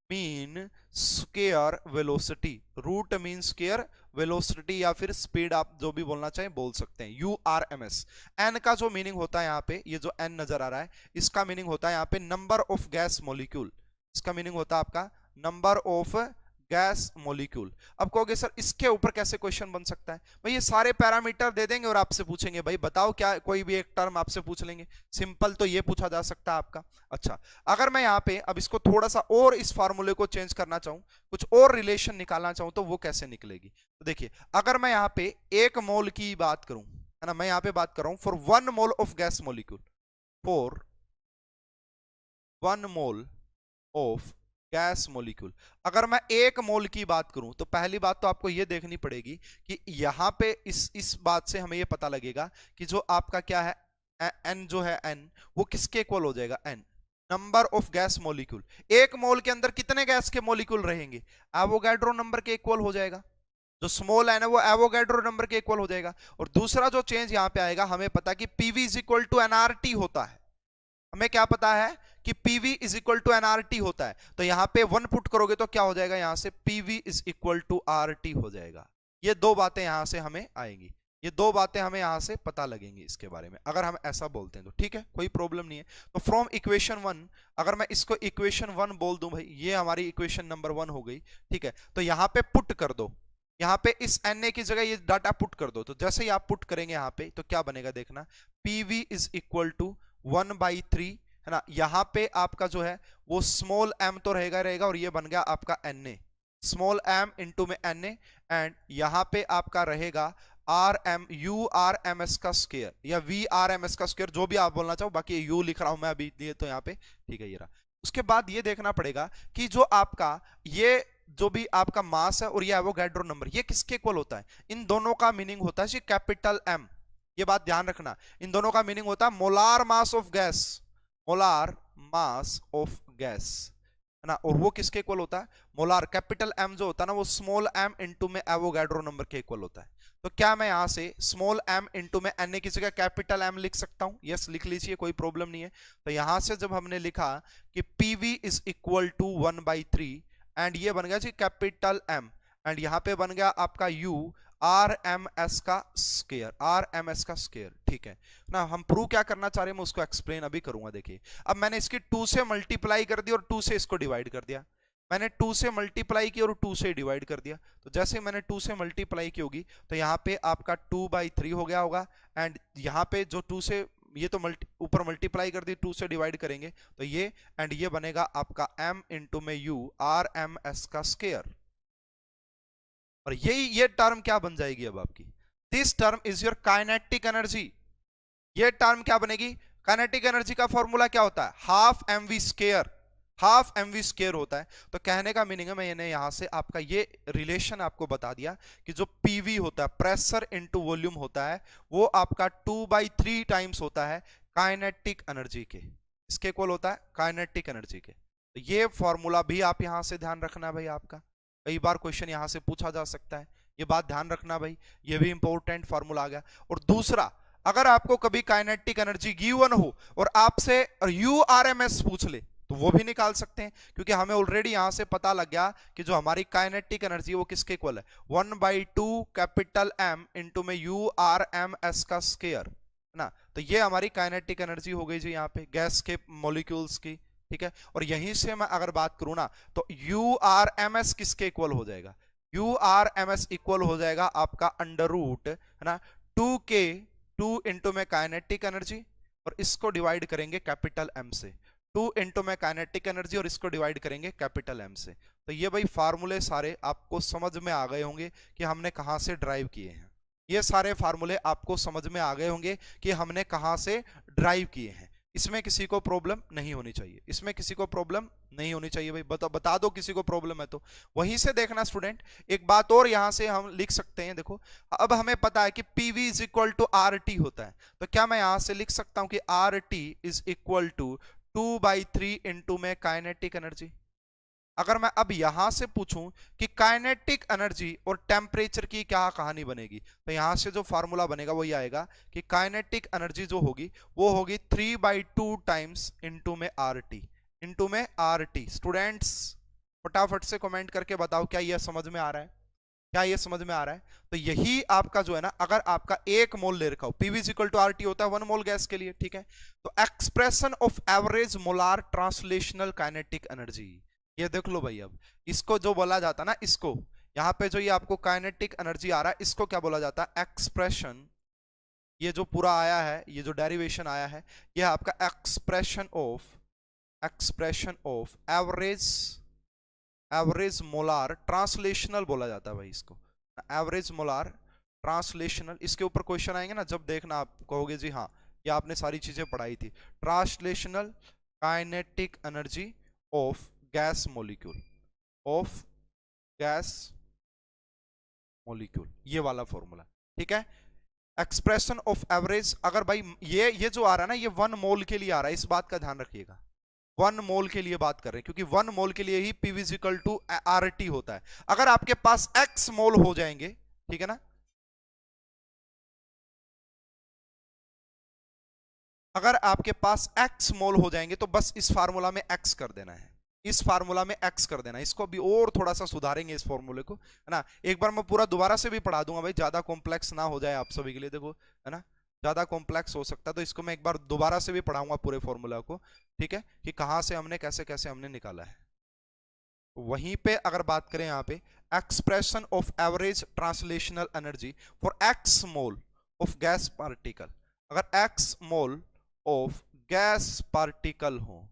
mean square velocity, root mean square velocity या फिर स्पीड, आप जो भी बोलना चाहें बोल सकते हैं। URMS। एन का जो मीनिंग होता है यहाँ पे, ये जो एन नजर आ रहा है इसका मीनिंग होता है यहाँ पे नंबर ऑफ गैस मॉलिक्यूल, इसका मीनिंग होता है आपका नंबर ऑफ गैस मॉलिक्यूल। अब कहोगे सर इसके ऊपर कैसे क्वेश्चन बन सकता है? भाई ये सारे पैरामीटर दे देंगे और आपसे पूछेंगे भाई बताओ क्या, कोई भी एक टर्म आपसे पूछ लेंगे। सिंपल तो ये पूछा जा सकता है आपका। अच्छा, अगर मैं यहाँ पे अब इसको थोड़ा सा और इस फार्मूले को चेंज करना चाहूं, कुछ और रिलेशन निकालना चाहूं, तो वो कैसे निकलेगी? तो देखिए, अगर मैं यहाँ पे 1 मोल की बात करूं, है ना, मैं यहाँ पे बात कर रहा हूं for 1 mole of gas molecule, for 1 mole of gas molecule. अगर मैं 1 मोल की बात करूं तो पहली बात तो आपको यह देखनी पड़ेगी कि यहां पे इस बात से हमें यह पता लगेगा कि जो आपका क्या है n, जो है n, वो किसके इक्वल हो जाएगा? n, number of gas molecule. 1 मोल के अंदर कितने गैस के मॉलिक्यूल रहेंगे? एवोगैड्रो नंबर के इक्वल हो जाएगा। जो स्मॉल n है वो एवोगैड्रो नंबर के इक्वल हो जाएगा। और दूसरा जो चेंज यहां पे आएगा, हमें पता कि PV is equal to NRT होता है। हमें क्या पता है कि PV is equal to NRT होता है। तो यहां पे 1 पुट करोगे तो क्या हो जाएगा? यहां से PV is equal to RT हो जाएगा। ये दो बातें यहां से हमें आएंगी, ये दो बातें हमें यहां से पता लगेंगी इसके बारे में, अगर हम ऐसा बोलते हैं तो ठीक है, कोई प्रॉब्लम नहीं है। तो फ्रॉम इक्वेशन 1, अगर मैं इसको इक्वेशन 1 बोल दूं, भाई ये हमारी इक्वेशन नंबर 1 हो गई, ठीक है। तो यहां पे पुट कर दो, यहां पे इस Na की जगह ये डाटा पुट कर दो। तो जैसे ही आप पुट करेंगे यहां पे, तो क्या बनेगा देखना, PV इज इक्वल टू 1/3, है ना। यहां पे आपका जो है वो स्मॉल m तो रहेगा और ये बन गया आपका Na, स्मॉल m इंटू में Na, एंड यहां पे आपका रहेगा URMS का स्क्वायर या VRMS का स्क्वायर, जो भी आप बोलना चाहो, बाकी U लिख रहा हूं मैं अभी दिए तो यहाँ पे, ठीक है, ये रहा। उसके बाद ये देखना पड़ेगा कि जो आपका ये जो भी आपका मास है और ये एवोगैड्रो नंबर, ये किसके इक्वल होता है? इन दोनों का मीनिंग होता है कैपिटल M। ये बात ध्यान रखना, इन दोनों का मीनिंग होता है molar mass of gas, molar mass of gas, है ना। और वो किसके इक्वल होता है? मोलार कैपिटल M जो होता है ना, वो स्मॉल m इंटू में एवोगैड्रो नंबर के इक्वल होता है। तो क्या मैं यहां से स्मॉल m इंटू में Na की जगह कैपिटल M लिख सकता हूं? यस, लिख लीजिए, कोई प्रॉब्लम नहीं है। तो यहां से जब हमने लिखा कि PV is equal to 1/3, and ये बन गया जी कैपिटल M, एंड यहां पे बन गया आपका RMS का स्क्वायर, RMS का स्क्वायर, ठीक है ना। हम प्रूव क्या करना चाह रहे हैं मैं उसको एक्सप्लेन अभी करूंगा। देखिए, अब मैंने इसकी 2 से मल्टीप्लाई कर दी और 2 से इसको डिवाइड कर दिया। मैंने 2 से मल्टीप्लाई की और 2 से डिवाइड कर दिया। तो जैसे मैंने 2 से मल्टीप्लाई की होगी तो यहाँ पे आपका 2/3 हो गया होगा, एंड यहाँ पे जो 2 से ये तो ऊपर मल्टीप्लाई कर दी, 2 से डिवाइड करेंगे तो ये, एंड ये बनेगा आपका m इंटू में U RMS का स्क्वायर। और ये टर्म क्या बन जाएगी अब आपकी? This term is your kinetic energy. ये टर्म क्या बनेगी? काइनेटिक एनर्जी का फॉर्मूला क्या होता है? Half mv square, half mv square होता है। तो कहने का मीनिंग है, मैंने यहां से आपका ये रिलेशन आपको बता दिया कि जो PV होता है, प्रेशर इनटू वॉल्यूम होता है, वो आपका 2/3 टाइम्स होता है काइनेटिक एनर्जी के। इसके इक्वल होता है काइनेटिक एनर्जी के। तो ये फॉर्मूला भी आप यहां से ध्यान रखना भाई, आपका कई बार क्वेश्चन यहां से पूछा जा सकता है, ये बात ध्यान रखना भाई, ये भी इंपॉर्टेंट फार्मूला आ गया। और दूसरा, अगर आपको कभी काइनेटिक एनर्जी गिवन हो और आपसे URMS पूछ ले तो वो भी निकाल सकते हैं, क्योंकि हमें ऑलरेडी यहां से पता लग गया कि जो हमारी काइनेटिक एनर्जी वो किसके इक्वल है? 1/2 कैपिटल M इंटू में URMS का स्क्वायर, है ना। तो ये हमारी काइनेटिक एनर्जी हो गई जी यहाँ पे गैस के मॉलिक्यूल्स की, ठीक है। और यहीं से मैं अगर बात करूं ना, तो URMS किसके इक्वल हो जाएगा? URMS इक्वल हो जाएगा आपका अंडर रूट, है ना, 2K 2 इंटू में काइनेटिक एनर्जी, और इसको डिवाइड करेंगे कैपिटल M से, 2 इंटू में काइनेटिक एनर्जी और इसको डिवाइड करेंगे कैपिटल M से। तो ये भाई फार्मूले सारे आपको समझ में आ गए होंगे कि हमने कहां से ड्राइव किए हैं। ये सारे फार्मूले आपको समझ में आ गए होंगे कि हमने कहां से ड्राइव किए हैं। इसमें किसी को प्रॉब्लम नहीं होनी चाहिए, इसमें किसी को प्रॉब्लम नहीं होनी चाहिए भाई, बता दो किसी को प्रॉब्लम है तो। वहीं से देखना स्टूडेंट, एक बात और यहां से हम लिख सकते हैं। देखो, अब हमें पता है कि PV is equal to RT होता है, तो क्या मैं यहां से लिख सकता हूं कि RT is equal to 2/3 into में काइनेटिक एनर्जी। अगर मैं अब यहां से पूछूं कि काइनेटिक एनर्जी और टेम्परेचर की क्या कहानी बनेगी, तो यहां से जो फार्मूला बनेगा वही आएगा कि काइनेटिक एनर्जी जो होगी वो होगी 3/2 टाइम्स इंटू में RT, इंटू में RT। स्टूडेंट्स फटाफट से कमेंट करके बताओ क्या यह समझ में आ रहा है, क्या ये समझ में आ रहा है? तो यही आपका जो है ना, अगर आपका 1 मोल ले रखा हो, PV is equal to RT होता है 1 मोल गैस के लिए, ठीक है। तो expression of average molar translational kinetic energy, ये देख लो भाई, अब इसको जो बोला जाता ना, इसको यहाँ पे जो ये आपको काइनेटिक एनर्जी आ रहा है, इसको क्या बोला जाता है? एक्सप्रेशन। ये जो पूरा आया है, ये जो डेरिवेशन आया है, ये आपका expression of average molar translational बोला जाता है भाई इसको, एवरेज मोलार ट्रांसलेशनल। इसके ऊपर क्वेश्चन आएंगे ना, जब देखना आप कहोगे जी हाँ ये आपने सारी चीजें पढ़ाई थी। Translational kinetic energy of gas molecule, of gas molecule, ये वाला फॉर्मूला, ठीक है। एक्सप्रेशन ऑफ एवरेज, अगर भाई ये जो आ रहा है ना, ये 1 मोल के लिए आ रहा है, इस बात का ध्यान रखिएगा। 1 मोल के लिए बात कर रहे हैं, क्योंकि 1 मोल के लिए ही पीवी इक्वल टू आरटी होता है। अगर आपके पास x मोल हो जाएंगे, ठीक है ना, अगर आपके पास x मोल हो जाएंगे तो बस इस फार्मूला में x कर देना है, इस फार्मूला में x कर देना है। इसको अभी और थोड़ा सा सुधारेंगे इस फॉर्मूले को, है ना। एक बार मैं पूरा दोबारा से भी पढ़ा दूंगा भाई, ज्यादा कॉम्प्लेक्स ना हो जाए आप सभी के लिए, देखो है ना, ज्यादा कॉम्प्लेक्स हो सकता है, तो इसको मैं एक बार दोबारा से भी पढ़ाऊंगा पूरे फॉर्मूला को, ठीक है, कि कहां से हमने कैसे कैसे हमने निकाला है। वहीं पे अगर बात करें यहाँ पे, expression of average translational energy for x mole of gas particle, अगर x mole of gas particle हो,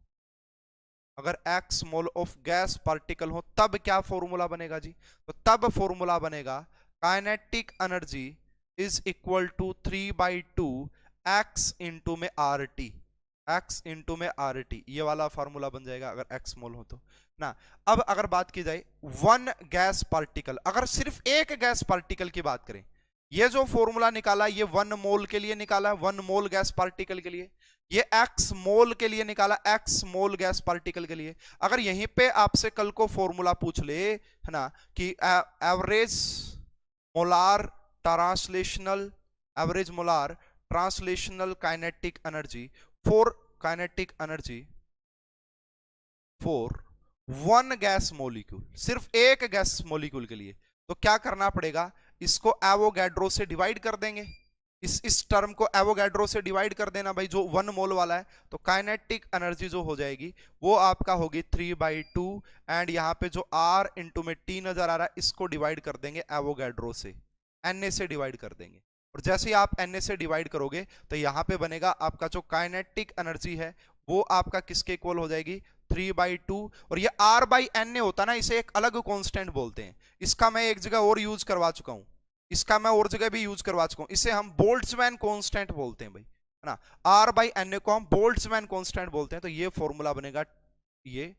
अगर x mole of gas particle हो, तब क्या फॉर्मूला बनेगा जी? तो तब फॉर्मूला बनेगा kinetic energy is equal to 3/2 x into में RT, x इंटू में RT, ये वाला फॉर्मूला बन जाएगा अगर x मोल हो तो ना। अब अगर बात की जाए 1 गैस पार्टिकल, अगर सिर्फ एक गैस पार्टिकल की बात करें, ये जो फॉर्मूला निकाला ये 1 मोल के लिए निकाला, 1 मोल गैस पार्टिकल के लिए, ये x मोल के लिए निकाला, x मोल गैस पार्टिकल के लिए। अगर यहीं पे आपसे कल को फॉर्मूला पूछ ले, है ना, कि average molar translational, average molar translational kinetic energy for 1 gas molecule, सिर्फ एक गैस मॉलिक्यूल के लिए, तो क्या करना पड़ेगा? इसको एवोगैड्रो से डिवाइड कर देंगे, इस टर्म को एवोगैड्रो से डिवाइड कर देना भाई, जो 1 मोल वाला है, तो काइनेटिक एनर्जी जो हो जाएगी वो आपका होगी 3/2, एंड यहाँ पे जो R इंटू में T नजर आ रहा है, इसको डिवाइड कर देंगे एवोगैड्रो से, Na से डिवाइड कर देंगे। और जैसे ही आप Na से डिवाइड करोगे तो यहाँ पे बनेगा आपका जो काइनेटिक एनर्जी है वो आपका किसके इक्वल हो जाएगी? 3/2। और ये R/Na होता ना, इसे एक अलग कांस्टेंट बोलते हैं, इसका मैं एक जगह और यूज करवा चुका हूं, इसका मैं और जगह भी यूज करवा चुका हूं, इसे हम बोल्ट्जमैन कांस्टेंट बोलते हैं भाई, है ना। R/Na को हम बोल्ट्जमैन कांस्टेंट बोलते हैं। तो ये फॉर्मूला बनेगा, ये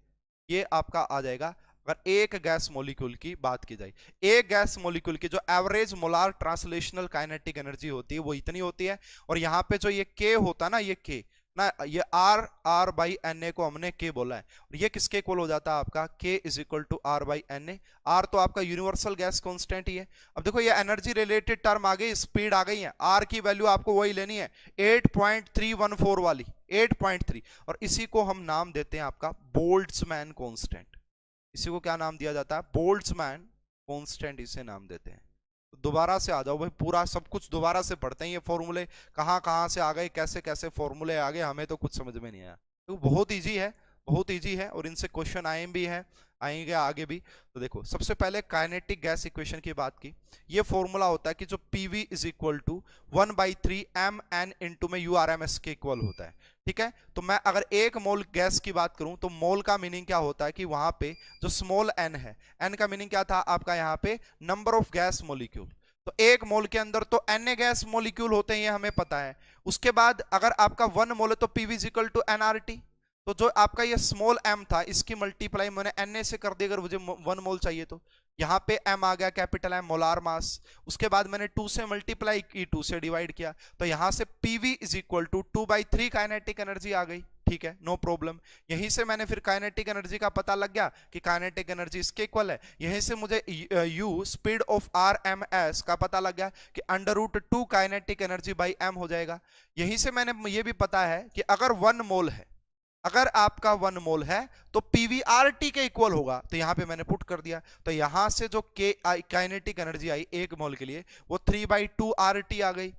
आपका आ जाएगा अगर एक गैस मॉलिक्यूल की बात की जाए, एक गैस मॉलिक्यूल की जो average molar translational kinetic energy होती है वो इतनी होती है। और यहाँ पे जो ये K होता है ना, ये K ना, ये R/Na को हमने K बोला है, और ये किसके इक्वल हो जाता है आपका? K is equal to R/Na। R तो आपका यूनिवर्सल गैस कांस्टेंट ही है। अब देखो ये एनर्जी रिलेटेड टर्म आ गई, स्पीड आ गई है, R की वैल्यू आपको वही लेनी है 8.314 वाली, 8.3, और इसी को हम नाम देते हैं आपका बोल्ट्जमैन कांस्टेंट। इसी को क्या नाम दिया जाता है? बोल्ट्जमैन कांस्टेंट इसे नाम देते हैं। तो दोबारा से आ जाओ भाई, पूरा सब कुछ दोबारा से पढ़ते हैं, ये फॉर्मूले कहाँ कहाँ से आ गए, कैसे कैसे फॉर्मूले आ गए, हमें तो कुछ समझ में नहीं आया। तो बहुत इजी है, बहुत इजी है, और इनसे क्वेश्चन आए भी हैं, आएंगे आगे भी। तो देखो सबसे पहले काइनेटिक गैस इक्वेशन की बात की, ये फॉर्मूला होता है कि जो PV is equal to 1/3 mn into में URMS के इक्वल होता है, ठीक है। तो मैं अगर एक मोल गैस की बात करूं तो मोल का मीनिंग क्या होता है कि वहां पे जो स्मॉल n है, n का मीनिंग क्या था आपका यहाँ पे? Number of gas molecule. तो एक मोल के अंदर तो Na गैस मॉलिक्यूल होते हैं, ये हमें पता है। उसके बाद अगर आपका 1 मोल है तो PV is equal to nRT। तो जो आपका ये स्मॉल m था, इसकी मल्टीप्लाई मैंने Na से कर दी, अगर मुझे 1 मोल चाहिए तो यहाँ पे m आ गया, कैपिटल M, मोलार मास। उसके बाद मैंने 2 से मल्टीप्लाई की, 2 से डिवाइड किया, तो यहाँ से PV is equal to 2/3 kinetic energy आ गई, ठीक है, नो प्रॉब्लम। यहीं से मैंने फिर काइनेटिक एनर्जी का पता लग गया कि काइनेटिक एनर्जी इसके इक्वल है। यहीं से मुझे U स्पीड ऑफ RMS का पता लग गया कि √2 काइनेटिक एनर्जी बाई m हो जाएगा। यहीं से मैंने ये भी पता है कि अगर 1 मोल है, अगर आपका 1 मोल है तो PV/RT के इक्वल होगा, तो यहां पे मैंने पुट कर दिया। तो यहां से जो काइनेटिक एनर्जी आई 1 मोल के लिए वो 3/2 RT आ गई।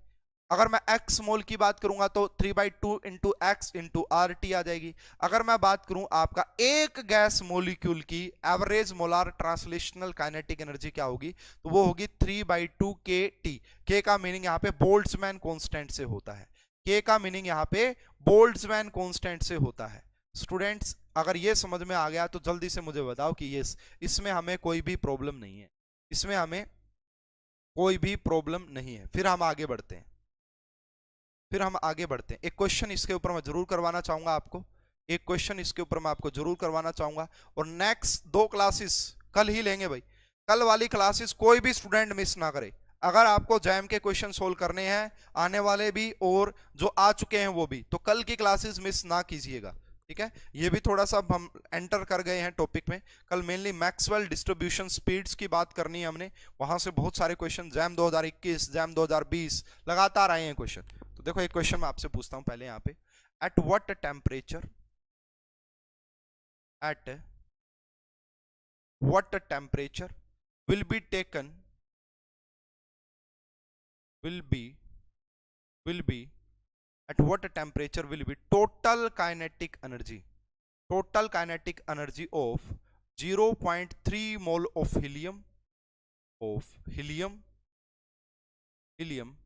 अगर मैं x मोल की बात करूंगा तो 3/2 into x into R T आ जाएगी। अगर मैं बात करूं आपका एक गैस मोलिक्यूल की average molar translational kinetic energy क्या होगी, तो वो होगी 3/2 के टी। के का मीनिंग यहाँ पे बोल्ट्जमैन कांस्टेंट से होता है। के का मीनिंग यहाँ पे बोल्ट्जमैन कांस्टेंट से होता है। स्टूडेंट्स अगर ये समझ में आ गया तो जल्दी से मुझे बताओ कि ये इसमें हमें कोई भी प्रॉब्लम नहीं है, इसमें हमें कोई भी प्रॉब्लम नहीं है। फिर हम आगे बढ़ते हैं, एक क्वेश्चन इसके ऊपर मैं जरूर करवाना चाहूंगा आपको, एक क्वेश्चन इसके ऊपर मैं आपको जरूर करवाना चाहूंगा। और नेक्स्ट 2 क्लासेस कल ही लेंगे भाई, कल वाली क्लासेस कोई भी स्टूडेंट मिस ना करे। अगर आपको जैम के क्वेश्चन सोल्व करने हैं, आने वाले भी और जो आ चुके हैं वो भी, तो कल की क्लासेस मिस ना कीजिएगा, ठीक है। ये भी थोड़ा सा हम एंटर कर गए हैं टॉपिक में। कल मेनली मैक्सवेल डिस्ट्रीब्यूशन स्पीड्स की बात करनी है हमने, वहां से बहुत सारे क्वेश्चन जैम 2021 जैम 2020 लगातार आए हैं क्वेश्चन। तो देखो एक क्वेश्चन मैं आपसे पूछता हूं पहले यहाँ पे, at what temperature, at what temperature will be taken, will be at what temperature will be total kinetic energy of 0.3 mole of helium, helium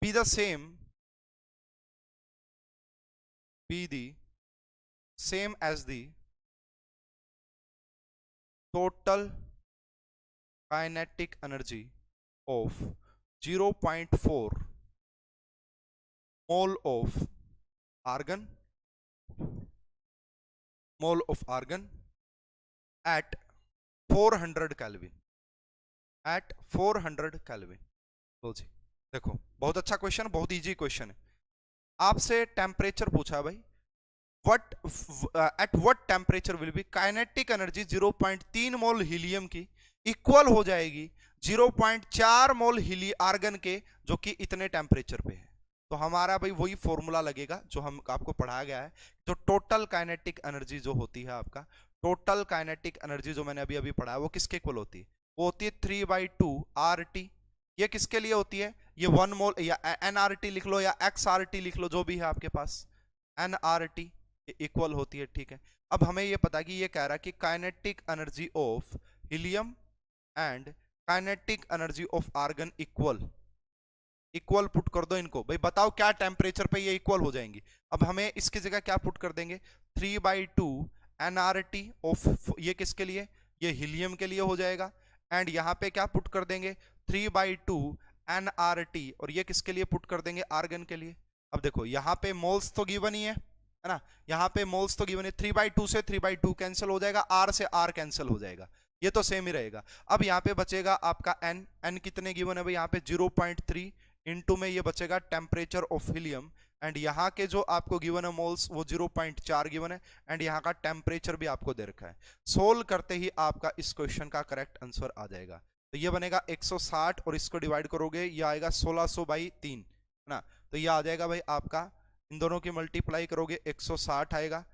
be the same as the total kinetic energy of 0.4 mole of argon, at 400 Kelvin, at 400 Kelvin। तो जी देखो बहुत अच्छा question, बहुत easy question है। आपसे temperature पूछा है भाई, what at what temperature will be kinetic energy 0.3 mole helium की इक्वल हो जाएगी 0.4 मोल आर्गन के, जो कि इतने टेम्परेचर पे है। तो हमारा भाई वही फॉर्मूला लगेगा जो हम आपको पढ़ाया गया है, जो टोटल काइनेटिक एनर्जी जो होती है आपका, टोटल काइनेटिक एनर्जी जो मैंने अभी अभी पढ़ा है वो किसके इक्वल होती है, वो होती है 3/2 आर टी। ये किसके लिए होती है, ये 1 मोल या एन आर टी लिख लो या एक्स आर टी लिख लो, जो भी है आपके पास, एन आर टी इक्वल होती है, ठीक है। अब हमें ये पता कि ये कह रहा है कि kinetic energy of helium and kinetic energy of argon equal put कर दो इनको। भाई बताओ क्या टेम्परेचर पे ये इक्वल हो जाएंगी। अब हमें इसकी जगह क्या पुट कर देंगे, 3/2 एनआरटी ऑफ, ये किसके लिए, ये हीलियम के लिए हो जाएगा। एंड यहाँ पे क्या पुट कर देंगे, 3/2 एनआरटी, और ये किसके लिए पुट कर देंगे, आर्गन के लिए। अब देखो यहाँ पे मोल्स तो गिवन ही है ना, यहाँ पे मोल्स तो गिवन है, 3/2 से 3/2 कैंसिल हो जाएगा, आर से आर कैंसिल हो जाएगा, ये तो सेम ही रहेगा। अब यहाँ पे बचेगा आपका एन कितने गिवन है भाई, यहाँ पे 0.3 इंटू में ये बचेगा टेम्परेचर ऑफ हीलियम, एंड यहाँ के जो आपको गिवन है मोल्स वो 0.4 गिवन है, एंड यहाँ का टेम्परेचर भी आपको दे रखा है। सोल्व करते ही आपका इस क्वेश्चन का करेक्ट आंसर आ जाएगा। तो ये बनेगा 160 और इसको डिवाइड करोगे ये आएगा 1600/3 है ना। तो ये आ जाएगा भाई आपका, इन दोनों की मल्टीप्लाई करोगे 160 आएगा,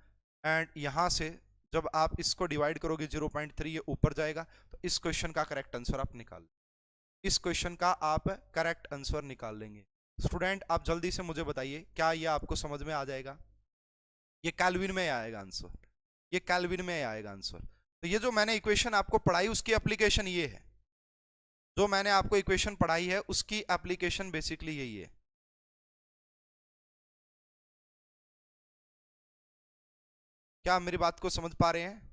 एंड यहाँ से जब आप इसको डिवाइड करोगे 0.3 ये ऊपर जाएगा। तो इस क्वेश्चन का करेक्ट आंसर आप निकाल, इस क्वेश्चन का आप करेक्ट आंसर निकाल लेंगे। स्टूडेंट आप जल्दी से मुझे बताइए क्या ये आपको समझ में आ जाएगा, ये केल्विन में आएगा आंसर, ये केल्विन में आएगा आंसर। तो ये जो मैंने इक्वेशन आपको पढ़ाई उसकी एप्लीकेशन ये है, जो मैंने आपको इक्वेशन पढ़ाई है उसकी एप्लीकेशन बेसिकली यही है। क्या आप मेरी बात को समझ पा रहे हैं?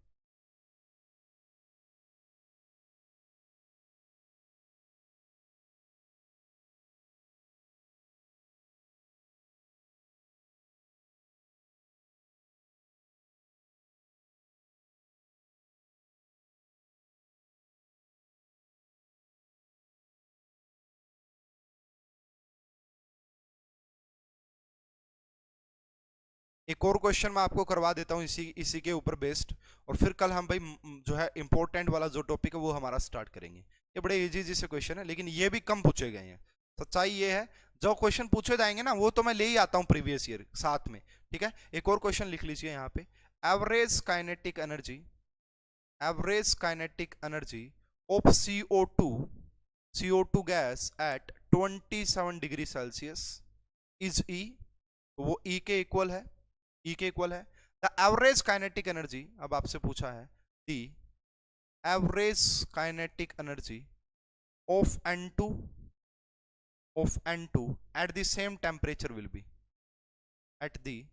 एक और क्वेश्चन मैं आपको करवा देता हूँ इसी के ऊपर बेस्ड, और फिर कल हम भाई जो है इंपॉर्टेंट वाला जो टॉपिक है वो हमारा स्टार्ट करेंगे। ये बड़े इजी से क्वेश्चन है, लेकिन ये भी कम पूछे गए हैं। सच्चाई ये है जो क्वेश्चन पूछे जाएंगे ना वो तो मैं ले ही आता हूँ प्रीवियस ईयर साथ में, ठीक है। एक और क्वेश्चन लिख लीजिए यहाँ पे, average kinetic energy of CO2 gas at 27 degree Celsius, is E, वो ई के इक्वल है, ई के इक्वल है। द एवरेज काइनेटिक एनर्जी, अब आपसे पूछा है the average kinetic energy of N2 at the same temperature will be, at the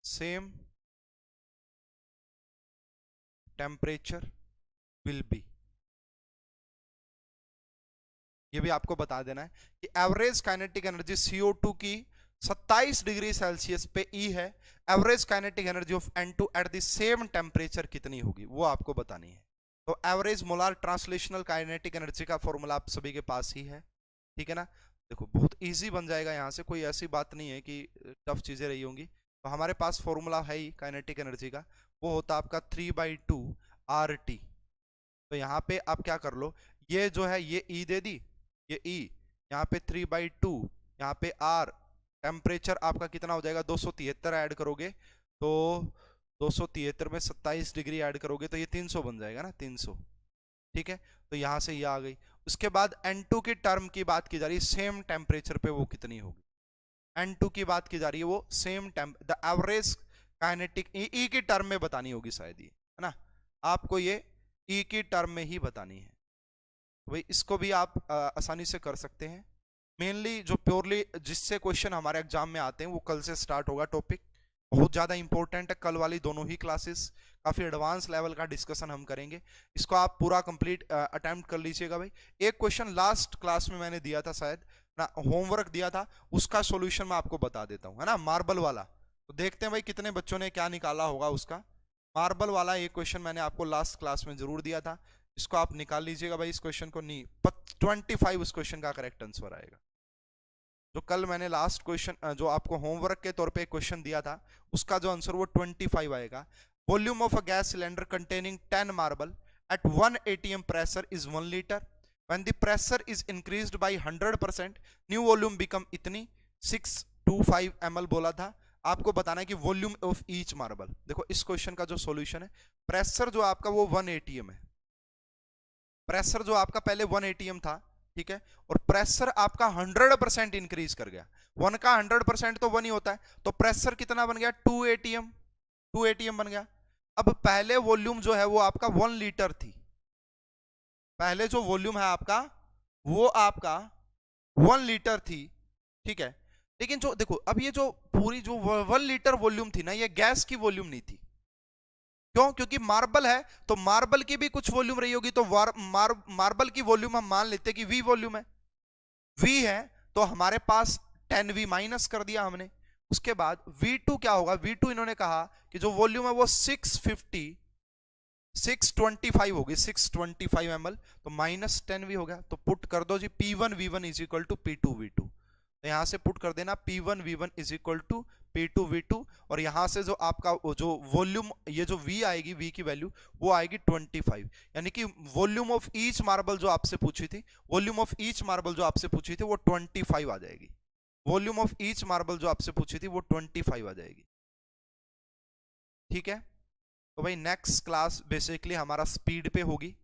same temperature will be, ये भी आपको बता देना है कि एवरेज काइनेटिक एनर्जी CO2 की 27 डिग्री सेल्सियस पे E है, average kinetic energy of N2 at the same temperature कितनी होगी वो आपको बतानी है। तो average molar translational kinetic energy का फॉर्मूला आप सभी के पास ही है, ठीक है ना। देखो बहुत इजी बन जाएगा, यहाँ से कोई ऐसी बात नहीं है कि टफ चीजें रही होंगी। तो हमारे पास फॉर्मूला है ही काइनेटिक एनर्जी का, वो होता आपका 3/2 RT। तो यहाँ पे आप क्या कर लो, ये जो है ये E दे दी, ये E, यहाँ पे 3/2, यहाँ पे R, टेम्परेचर आपका कितना हो जाएगा 273 ऐड करोगे तो 273 में 27 डिग्री ऐड करोगे तो ये 300 बन जाएगा ना, 300, ठीक है। तो यहाँ से ये आ गई। उसके बाद N2 की टर्म की बात की जा रही है, सेम टेम्परेचर पे वो कितनी होगी, N2 की बात की जा रही है, वो same the average kinetic E की टर्म में बतानी होगी शायद, ये है ना, आपको ये E की टर्म में ही बतानी है। तो भाई इसको भी आप आसानी से कर सकते हैं। मेनली जो प्योरली जिससे क्वेश्चन हमारे एग्जाम में आते हैं वो कल से स्टार्ट होगा, टॉपिक बहुत ज्यादा इंपॉर्टेंट है। कल वाली दोनों ही क्लासेस काफी एडवांस लेवल का डिस्कशन हम करेंगे, इसको आप पूरा कंप्लीट अटेम्प्ट कर लीजिएगा भाई। एक क्वेश्चन लास्ट क्लास में मैंने दिया था शायद ना, होमवर्क दिया था, उसका सॉल्यूशन मैं आपको बता देता हूँ, है ना, मार्बल वाला। तो देखते हैं भाई कितने बच्चों ने क्या निकाला होगा उसका। मार्बल वाला एक क्वेश्चन मैंने आपको लास्ट क्लास में जरूर दिया था, इसको आप निकाल लीजिएगा भाई। इस क्वेश्चन को नहीं 25 उस क्वेश्चन का करेक्ट आंसर आएगा। जो कल मैंने लास्ट क्वेश्चन जो आपको होमवर्क के तौर पे एक क्वेश्चन दिया था, उसका जो आंसर वो 25 आएगा। Volume of a gas cylinder containing 10 marble at 1 atm pressure is 1 liter. When the pressure is increased by 100%, new volume become इतनी 625 ml बोला था। आपको बताना है कि वॉल्यूम ऑफ ईच मार्बल। देखो इस क्वेश्चन का जो सॉल्यूशन है, प्रेशर जो आपका वो 1 atm है, प्रेशर जो आपका पहले 1 atm था, ठीक है, और प्रेशर आपका 100% इंक्रीज कर गया। 1 का 100% तो 1 ही होता है, तो प्रेशर कितना बन गया 2 atm, 2 atm बन गया। अब पहले वॉल्यूम जो है वो आपका 1 लीटर थी, पहले जो वॉल्यूम है आपका वो आपका 1 लीटर थी, ठीक है। लेकिन जो देखो अब ये जो पूरी जो 1 लीटर वॉल्यूम थी ना, ये गैस की वॉल्यूम नहीं थी। क्यों? क्योंकि मार्बल है तो मार्बल की भी कुछ वॉल्यूम रही होगी, तो मार्बल की वॉल्यूम हम मान लेते कि V वॉल्यूम है, V है तो हमारे पास 10V माइनस कर दिया हमने। उसके बाद V2 क्या होगा, V2 इन्होंने कहा कि जो वॉल्यूम है वो 625 होगी, 625 ml, तो माइनस 10V हो गया। तो पुट कर दो जी P1 V1 is equal to P2 V2, तो यहां से पुट कर देना P1 V1 is equal to P2 V2, और यहां से जो आपका जो वॉल्यूम ये जो V आएगी, V की वैल्यू वो आएगी 25, यानी कि वॉल्यूम ऑफ ईच मार्बल जो आपसे पूछी थी, वॉल्यूम ऑफ ईच मार्बल जो आपसे पूछी थी वो 25 आ जाएगी। वॉल्यूम ऑफ ईच मार्बल जो आपसे पूछी थी वो 25 आ जाएगी, ठीक है। तो भाई नेक्स्ट क्लास बेसिकली हमारा स्पीड पे होगी,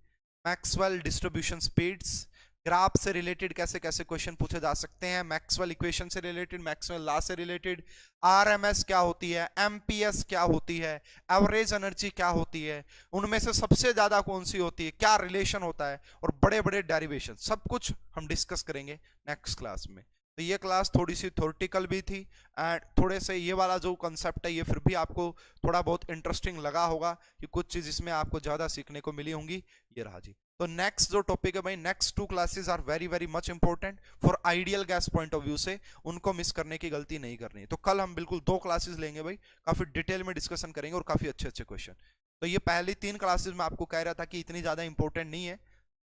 मैक्सवेल डिस्ट्रीब्यूशन स्पीड्स, ग्राफ से रिलेटेड कैसे कैसे क्वेश्चन पूछे जा सकते हैं, मैक्सवेल इक्वेशन से रिलेटेड, मैक्सवेल लॉ से रिलेटेड, आरएमएस क्या होती है, एमपीएस क्या होती है, एवरेज एनर्जी क्या होती है, उनमें से सबसे ज्यादा कौन सी होती है, क्या रिलेशन होता है, और बड़े बड़े डेरिवेशन, सब कुछ हम डिस्कस करेंगे नेक्स्ट क्लास में। तो ये क्लास थोड़ी सी थ्योरेटिकल भी थी, एंड थोड़े से ये वाला जो कंसेप्ट है ये फिर भी आपको थोड़ा बहुत इंटरेस्टिंग लगा होगा कि कुछ चीज इसमें आपको ज्यादा सीखने को मिली होंगी। ये रहा जी। तो नेक्स्ट जो टॉपिक है भाई, next 2 classes are very very much important for ideal gas point of view से, उनको मिस करने की गलती नहीं करनी है। तो कल हम बिल्कुल 2 क्लासेस लेंगे भाई, काफी डिटेल में डिस्कशन करेंगे और काफी अच्छे अच्छे क्वेश्चन। तो ये पहली 3 क्लासेस में आपको कह रहा था कि इतनी ज्यादा इंपॉर्टेंट नहीं है,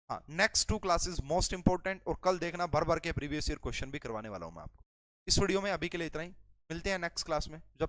हाँ नेक्स्ट 2 क्लासेस मोस्ट इंपॉर्टेंट, और कल देखना भर भर के प्रीवियस ईयर क्वेश्चन भी करवाने वाला हूं मैं आपको। इस वीडियो में अभी के लिए इतना ही, मिलते हैं नेक्स्ट क्लास में। जब